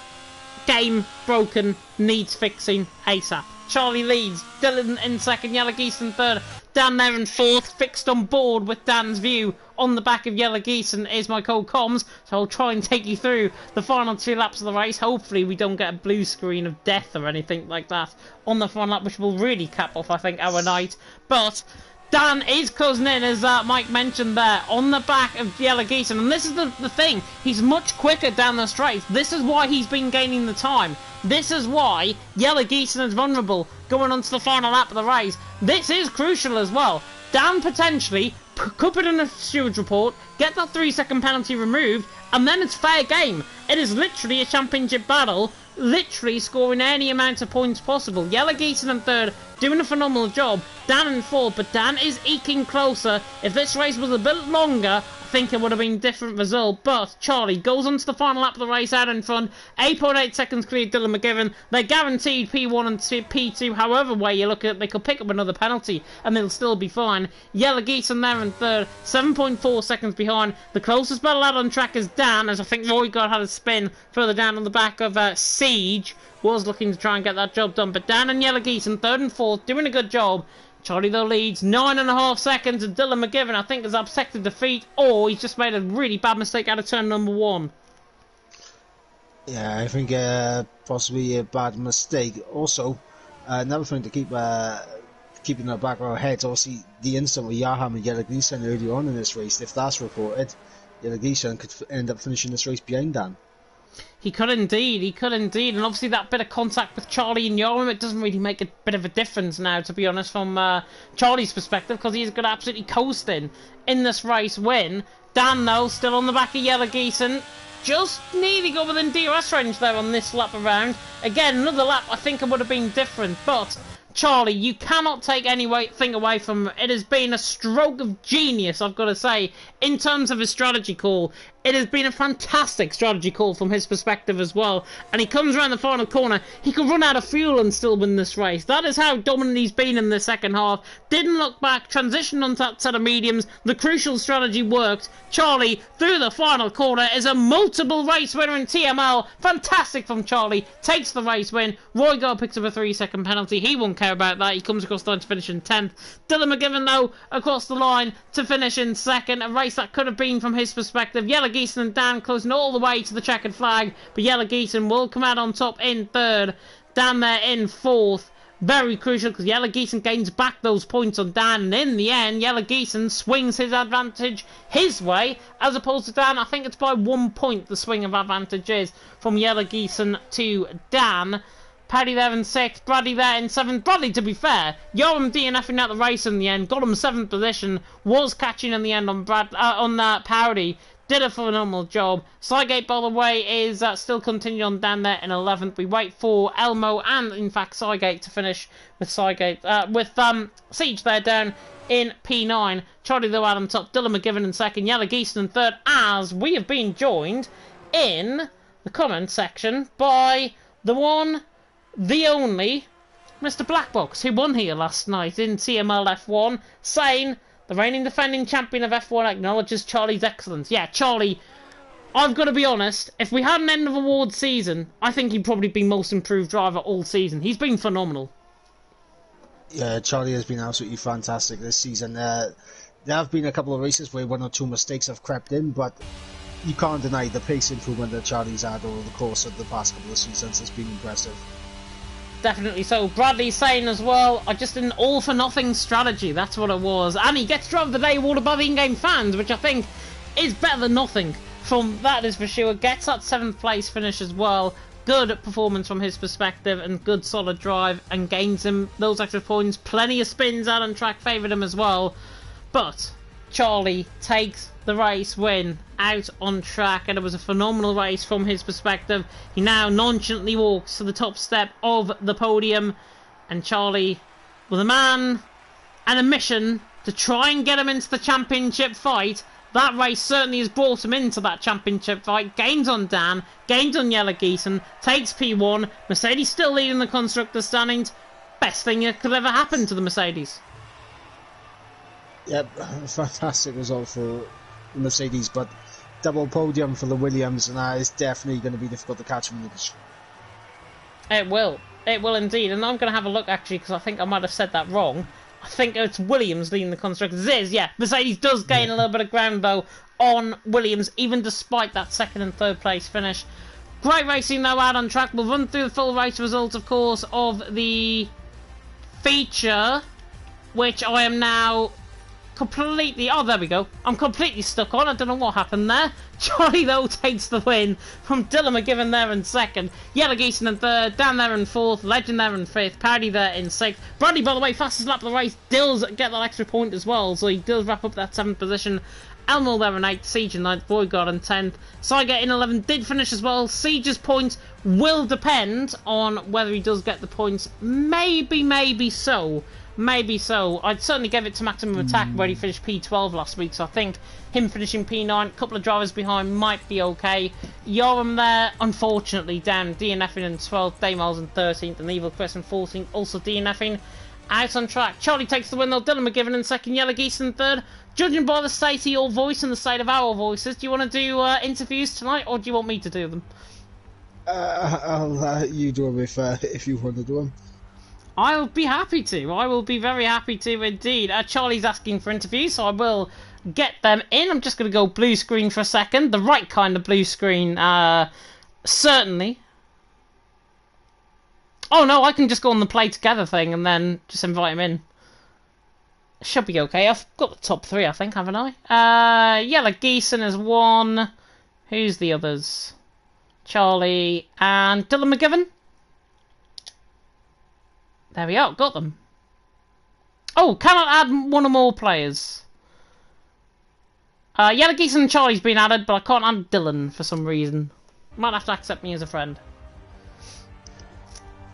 Game broken, needs fixing ASAP. Charlie leads, Dylan in second, Gleason third, Dan there in fourth, fixed on board with Dan's view. On the back of Gleason is my co-comms, so I'll try and take you through the final 2 laps of the race. Hopefully we don't get a blue screen of death or anything like that on the final lap, which will really cap off, I think, our night. But Dan is closing in, as Mike mentioned there, on the back of Yellow Geeson. And this is the thing. He's much quicker down the straight. This is why he's been gaining the time. This is why Yellow Geeson is vulnerable going on to the final lap of the race. This is crucial as well. Dan potentially could put in a steward's report, get that 3-second penalty removed, and then it's fair game. It is literally a championship battle, literally scoring any amount of points possible. Yellow Geeson in third, doing a phenomenal job. Dan in fourth, but Dan is eking closer. If this race was a bit longer, I think it would have been a different result. But Charlie goes on to the final lap of the race out in front. 8.8 seconds clear Dylan McGivern. They're guaranteed P1 and P2. However way you look at it, they could pick up another penalty and they'll still be fine. Yellow Geeson there in third, 7.4 seconds behind. The closest battle out on track is Dan, as I think Roy God had a spin further down on the back of Siege. Was looking to try and get that job done, but Dan and Yellow Geeson third and fourth, doing a good job. Charlie though leads 9.5 seconds, and Dylan McGivern I think has upset defeat, or he's just made a really bad mistake out of turn number 1. Yeah, I think possibly a bad mistake. Also, another thing to keep in the back of our heads, obviously the incident with Yaham and Yellow Geeson earlier on in this race. If that's reported, Yellow Geeson could end up finishing this race behind Dan. He could indeed, and obviously that bit of contact with Charlie and Yoram, it doesn't really make a bit of a difference now, to be honest, from Charlie's perspective, because he's got absolutely coasting in this race win. Dan, though, still on the back of Yellow Geeson, just nearly got within DRS range there on this lap around. Again, another lap, I think it would have been different, but Charlie, you cannot take anything away from him. It has been a stroke of genius, I've got to say, in terms of his strategy call. It has been a fantastic strategy call from his perspective as well. And he comes around the final corner. He could run out of fuel and still win this race. That is how dominant he's been in the second half. Didn't look back, transitioned onto that set of mediums. The crucial strategy worked. Charlie, through the final corner, is a multiple race winner in TML. Fantastic from Charlie. Takes the race win. Roy Gard picks up a 3-second penalty. He won't care about that. He comes across the line to finish in 10th. Dylan McGivern, though, across the line to finish in 2nd. A race that could have been, from his perspective, Yellow Geeson and Dan closing all the way to the checkered flag, but Yellow Geeson will come out on top in 3rd. Dan there in 4th. Very crucial, because Yellow Geeson gains back those points on Dan, and in the end, Yellow Geeson swings his advantage his way, as opposed to Dan. I think it's by 1 point the swing of advantage is from Yellow Geeson to Dan. Paddy there in 6th, Bradley there in 7th. Bradley, to be fair, Yoram DNFing out the race in the end, got him 7th position, was catching in the end on Powdy. Did a phenomenal job. Sygate, by the way, is still continuing on down there in 11th. We wait for Elmo and, in fact, Sygate to finish with Siege there down in P9. Charlie, though, out on top. Dylan McGivern in 2nd. Yellow Geeson in 3rd, as we have been joined in the comment section by the one, the only, Mr. Blackbox, who won here last night in TML F1, saying the reigning defending champion of F1 acknowledges Charlie's excellence. Yeah, Charlie, I've got to be honest, if we had an end of award season, I think he'd probably be most improved driver all season. He's been phenomenal. Yeah, Charlie has been absolutely fantastic this season. There have been a couple of races where 1 or 2 mistakes have crept in, but you can't deny the pace improvement that Charlie's had over the course of the past couple of seasons has been impressive. Definitely so. Bradley's saying as well, I just did an all-for-nothing strategy. That's what it was. And he gets Driver of the Day award above in-game fans, which I think is better than nothing. From that is for sure. Gets that 7th place finish as well. Good performance from his perspective and good solid drive, and gains him those extra points. Plenty of spins out on track favoured him as well. But Charlie takes the race win out on track, and it was a phenomenal race from his perspective. He now nonchalantly walks to the top step of the podium, and Charlie, with a man and a mission to try and get him into the championship fight. That race certainly has brought him into that championship fight. Gains on Dan, gains on Yellow Geeson, takes P1. Mercedes still leading the constructor standings. Best thing that could ever happen to the Mercedes. Yep, fantastic result for Mercedes, but double podium for the Williams, and that is definitely going to be difficult to catch them. It will indeed, and I'm going to have a look actually, because I think I might have said that wrong. I think it's Williams leading the constructors. It is, yeah. Mercedes does gain a little bit of ground though on Williams, even despite that 2nd and 3rd place finish. Great racing though out on track. We'll run through the full race results, of course, of the feature, which I am now completely... Oh, there we go. I'm completely stuck on. I don't know what happened there. Charlie, though, takes the win from Dylan McGivern there in second. Yellow Geeson in third. Dan there in fourth. Legend there in fifth. Paddy there in sixth. Bradley, by the way, fastest lap of the race. Dills get that extra point as well, so he does wrap up that 7th position. Elmo there in 8th. Siege in 9th. Voidguard in 10th. Saiga in 11th. Did finish as well. Siege's points will depend on whether he does get the points. Maybe so. Maybe so. I'd certainly give it to Maximum Attack where he finished P12 last week, so I think him finishing P9, a couple of drivers behind, might be okay. Yoram there, unfortunately, down DNFing in 12th, Daymars in 13th, and Evil Chris in 14th, also DNFing. Out on track. Charlie takes the win though, Dylan McGivern in second, Yellow Geese in third. Judging by the state of your voice and the state of our voices, do you want to do interviews tonight, or do you want me to do them? I'll let you do them if you want to do them. I'll be happy to. I will be very happy to indeed. Charlie's asking for interviews, so I will get them in. I'm just going to go blue screen for a second. The right kind of blue screen, certainly. Oh no, I can just go on the play together thing and then just invite him in. Should be okay. I've got the top 3, I think, haven't I? Yellow Geeson is 1. Who's the others? Charlie and Dylan McGivern. There we are, got them. Oh, cannot add one or more players. Yellow Geese and Charlie's been added, but I can't add Dylan for some reason. Might have to accept me as a friend.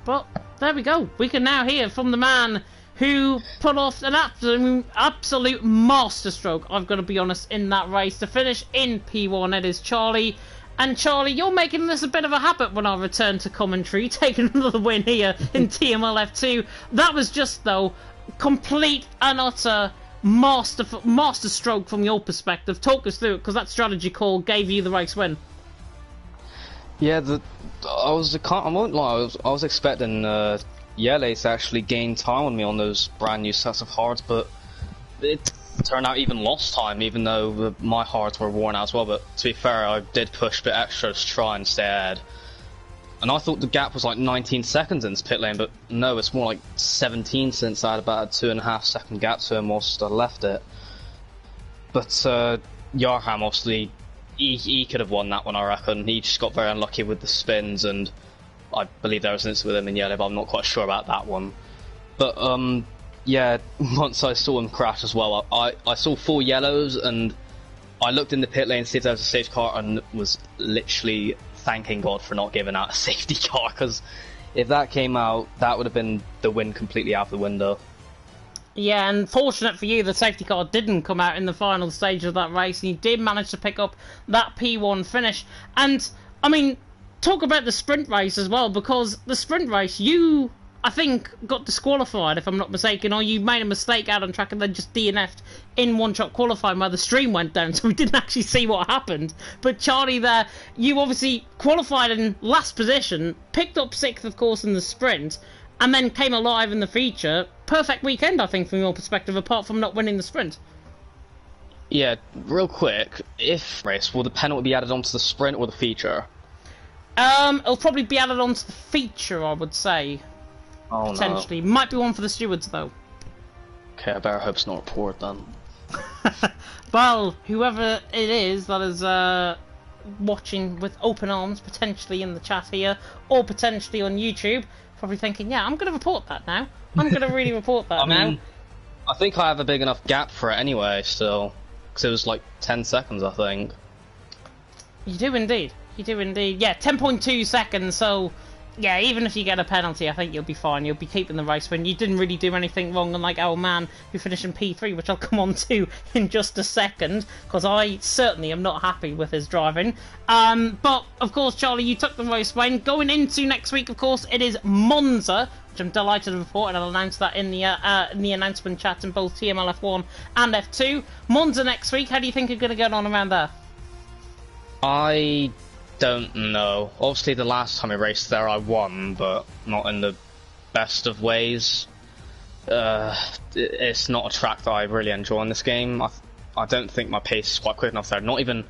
But, there we go. We can now hear from the man who put off an absolute masterstroke, I've got to be honest, in that race. To finish in P1, it is Charlie. And Charlie, you're making this a bit of a habit when I return to commentary, taking another win here in TML F2. That was just, though, complete and utter masterstroke from your perspective. Talk us through it, because that strategy call gave you the race win. Yeah, I won't lie, I was expecting Yele to actually gain time on me on those brand new sets of hards, but it turned out even lost time, even though my hards were worn out as well. But to be fair, I did push a bit extra to try and stay ahead. And I thought the gap was like 19 seconds in this pit lane, but no, it's more like 17, since I had about a 2.5 second gap to him whilst I left it. But Yarham, obviously, he could have won that one, I reckon. He just got very unlucky with the spins, and I believe there was an incident with him in yellow, but I'm not quite sure about that one. But yeah, once I saw him crash as well, I saw 4 yellows, and I looked in the pit lane to see if there was a safety car, and was literally thanking God for not giving out a safety car, because if that came out, that would have been the win completely out the window. Yeah, and fortunate for you, the safety car didn't come out in the final stage of that race, and you did manage to pick up that P1 finish. And, I mean, talk about the sprint race as well, because the sprint race, you, I think, got disqualified, if I'm not mistaken, or you made a mistake out on track and then just DNF'd in one-shot qualifying where the stream went down, so we didn't actually see what happened. But Charlie there, you obviously qualified in last position, picked up 6th, of course, in the sprint, and then came alive in the feature. Perfect weekend, I think, from your perspective, apart from not winning the sprint. Yeah, real quick, if race, will the penalty be added onto the sprint or the feature? It'll probably be added onto the feature, I would say. Oh, potentially. No. Might be one for the stewards, though. Okay, I better hope it's not reported then. Well, whoever it is that is watching with open arms, potentially in the chat here, or potentially on YouTube, probably thinking, yeah, I'm going to report that now. I'm going to really report that now. Mean, I think I have a big enough gap for it anyway, still. Because it was like 10 seconds, I think. You do indeed. You do indeed. Yeah, 10.2 seconds, so yeah, even if you get a penalty, I think you'll be fine. You'll be keeping the race win. You didn't really do anything wrong, unlike our man who finished in P3, which I'll come on to in just a second, because I certainly am not happy with his driving. But, of course, Charlie, you took the race win. Going into next week, of course, it is Monza, which I'm delighted to report, and I'll announce that in the announcement chat in both TML F1 and F2. Monza next week, how do you think you're going to get on around there? I don't know. Obviously, the last time I raced there, I won, but not in the best of ways. It's not a track that I really enjoy in this game. I don't think my pace is quite quick enough there. Not even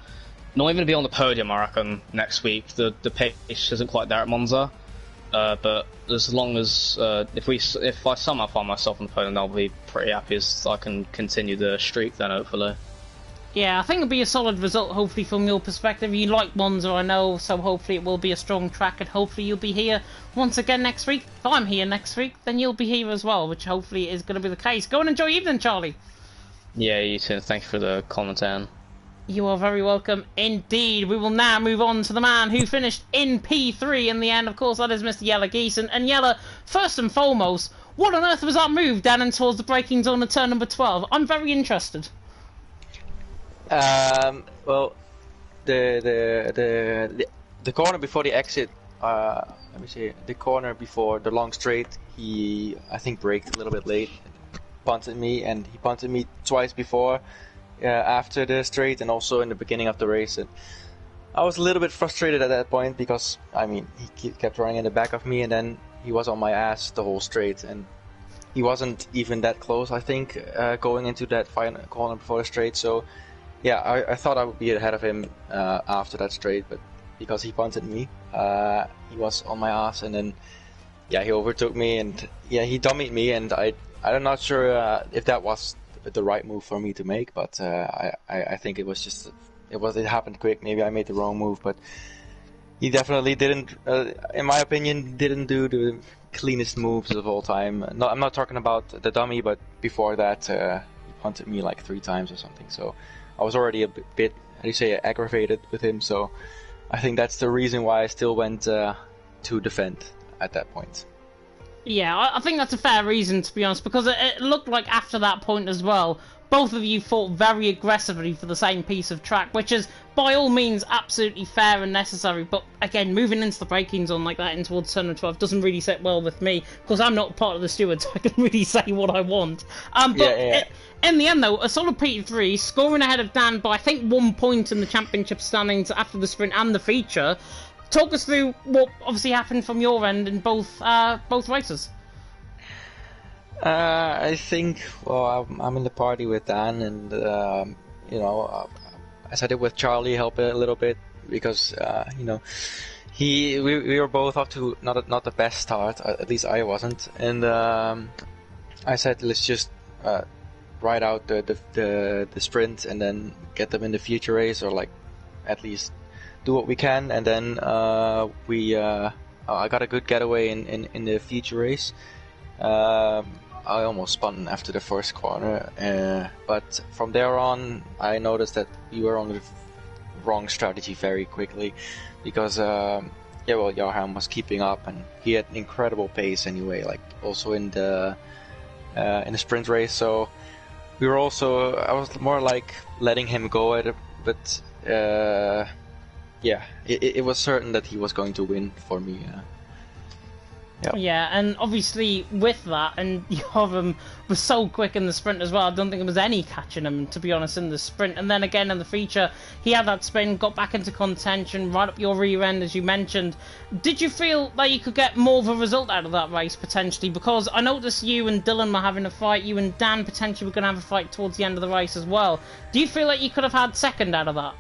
to be on the podium, I reckon, next week. The pace isn't quite there at Monza. but as long as if I somehow find myself on the podium, I'll be pretty happy as I can continue the streak then, hopefully. Yeah, I think it'll be a solid result, hopefully, from your perspective. You like Monza, I know, so hopefully it will be a strong track, and hopefully you'll be here once again next week. If I'm here next week, then you'll be here as well, which hopefully is going to be the case. Go and enjoy your evening, Charlie. Yeah, you too. Thank you for the comment, Anne. You are very welcome indeed. We will now move on to the man who finished in P3 in the end. Of course, that is Mr. Yella Geeson. And Yella, first and foremost, what on earth was that move down and towards the braking zone of turn number 12? I'm very interested. Well, the corner before the exit, let me see, the corner before the long straight, he, I think, braked a little bit late, punted me, and he punted me twice before, after the straight, and also in the beginning of the race. And I was a little bit frustrated at that point because, I mean, he kept running in the back of me, and then he was on my ass the whole straight, and he wasn't even that close, I think, going into that final corner before the straight. So yeah, I thought I would be ahead of him after that straight, but because he punted me, he was on my ass, and then yeah, he overtook me, and yeah, he dummied me, and I'm not sure if that was the right move for me to make, but I think it was just it happened quick. Maybe I made the wrong move, but he definitely didn't, in my opinion, didn't do the cleanest moves of all time. I'm not talking about the dummy, but before that, he punted me like 3 times or something. So I was already a bit, how do you say, aggravated with him. So I think that's the reason why I still went to defend at that point. Yeah, I think that's a fair reason, to be honest, because it looked like after that point as well, both of you fought very aggressively for the same piece of track, which is, by all means, absolutely fair and necessary. But, again, moving into the braking zone like that in towards turn 12 doesn't really sit well with me, because I'm not part of the stewards, so I can really say what I want. In the end, though, a solid P3, scoring ahead of Dan by, I think, 1 point in the championship standings after the sprint and the feature. Talk us through what obviously happened from your end in both races. I think, well, I'm in the party with Dan, and you know, as I did with Charlie, help it a little bit because you know, we were both off to not the best start. At least I wasn't, and I said let's just ride out the sprint and then get them in the future race, or like at least do what we can, and then I got a good getaway in the future race. I almost spun after the first corner, but from there on I noticed that we were on the wrong strategy very quickly, because Johan was keeping up, and he had an incredible pace anyway, like also in the sprint race. So we were also, I was more like letting him go at it, but yeah, it was certain that he was going to win for me. Yeah, and obviously with that, and Joram was so quick in the sprint as well, I don't think there was any catching him, to be honest, in the sprint. And then again in the feature, he had that spin, got back into contention, right up your rear end, as you mentioned. Did you feel that you could get more of a result out of that race, potentially? Because I noticed you and Dylan were having a fight, you and Dan potentially were going to have a fight towards the end of the race as well. Do you feel like you could have had second out of that?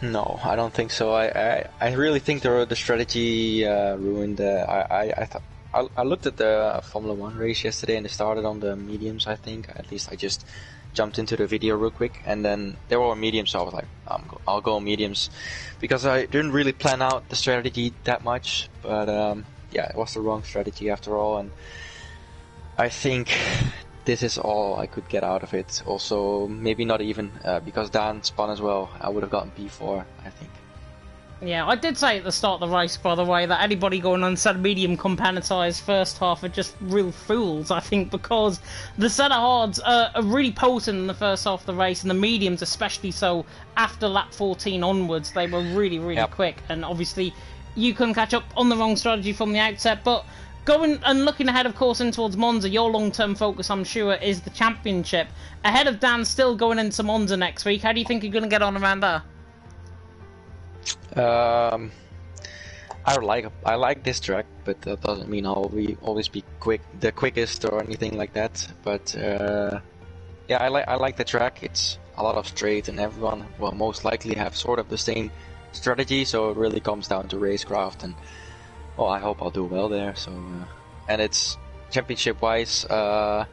No, I don't think so. I really think the strategy ruined. I looked at the Formula 1 race yesterday, and they started on the mediums, I think. At least I just jumped into the video real quick, and then they were mediums, so I was like, I'll go mediums, because I didn't really plan out the strategy that much. But yeah, it was the wrong strategy after all, and I think this is all I could get out of it. Also, maybe not even, because Dan spun as well, I would have gotten P4, I think. Yeah, I did say at the start of the race, by the way, that anybody going on set medium companatized first half are just real fools, I think, because the centre hards are really potent in the first half of the race, and the mediums especially so after lap 14 onwards. They were really, really quick, and obviously you couldn't catch up on the wrong strategy from the outset. But going and looking ahead, of course, in towards Monza, your long-term focus, I'm sure, is the championship. Ahead of Dan still going into Monza next week, how do you think you're going to get on around there? I like this track, but that doesn't mean I'll always be the quickest or anything like that. But yeah, I like the track. It's a lot of straight, and everyone will most likely have sort of the same strategy. So it really comes down to racecraft, and well, I hope I'll do well there. So, and it's championship wise. Yeah,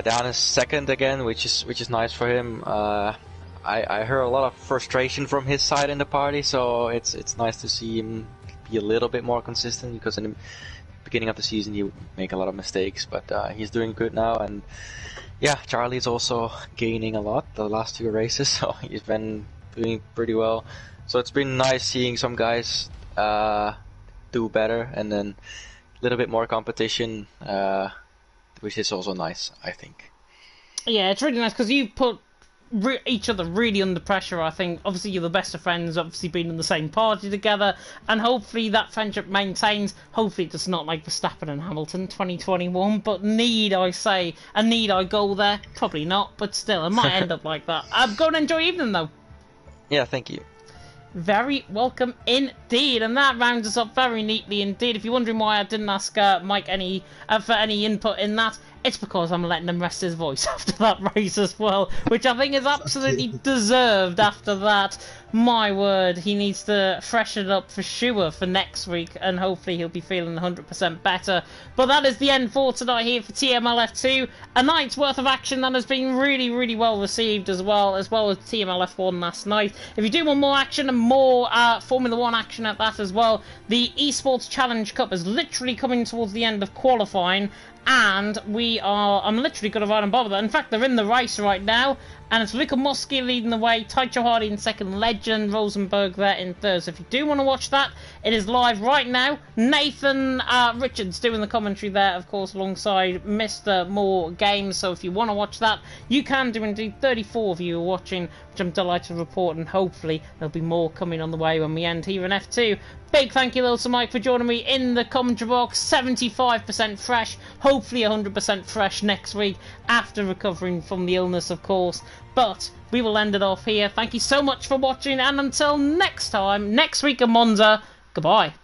Dan is second again, which is nice for him. I heard a lot of frustration from his side in the party, so it's nice to see him be a little bit more consistent, because in the beginning of the season he would make a lot of mistakes, but he's doing good now. And yeah, Charlie's also gaining a lot the last 2 races, so he's been doing pretty well. So it's been nice seeing some guys do better, and then a little bit more competition, which is also nice, I think. Yeah, it's really nice because you put each other really under pressure. I think obviously you're the best of friends, obviously being in the same party together, and hopefully that friendship maintains. Hopefully it's not like Verstappen and Hamilton 2021, but need I say, and need I go there? Probably not, but still, it might end up like that. Go and enjoy your evening though. Yeah, thank you. Very welcome indeed, and that rounds us up very neatly indeed. If you're wondering why I didn't ask Mike for any input in that, it's because I'm letting him rest his voice after that race as well, which I think is absolutely deserved after that. My word, he needs to freshen it up for sure for next week, and hopefully he'll be feeling 100% better. But that is the end for tonight here for TMLF2. A night's worth of action that has been really, really well received as well as TMLF1 last night. If you do want more action and more Formula 1 action at that as well, the Esports Challenge Cup is literally coming towards the end of qualifying, and I'm literally going to ride on bob with that. In fact, they're in the race right now, and it's Luka Mosky leading the way, Taicho Hardy in second, Legend Rosenberg there in third. So if you do want to watch that, it is live right now. Nathan Richards doing the commentary there, of course, alongside Mr. Moore Games. So if you want to watch that, you can do indeed. 34 of you are watching, which I'm delighted to report, and hopefully there'll be more coming on the way when we end here in F2. Big thank you, Little Mike, for joining me in the commentary box. 75% fresh, hopefully 100% fresh next week after recovering from the illness, of course. But we will end it off here. Thank you so much for watching, and until next time, next week in Monza, goodbye.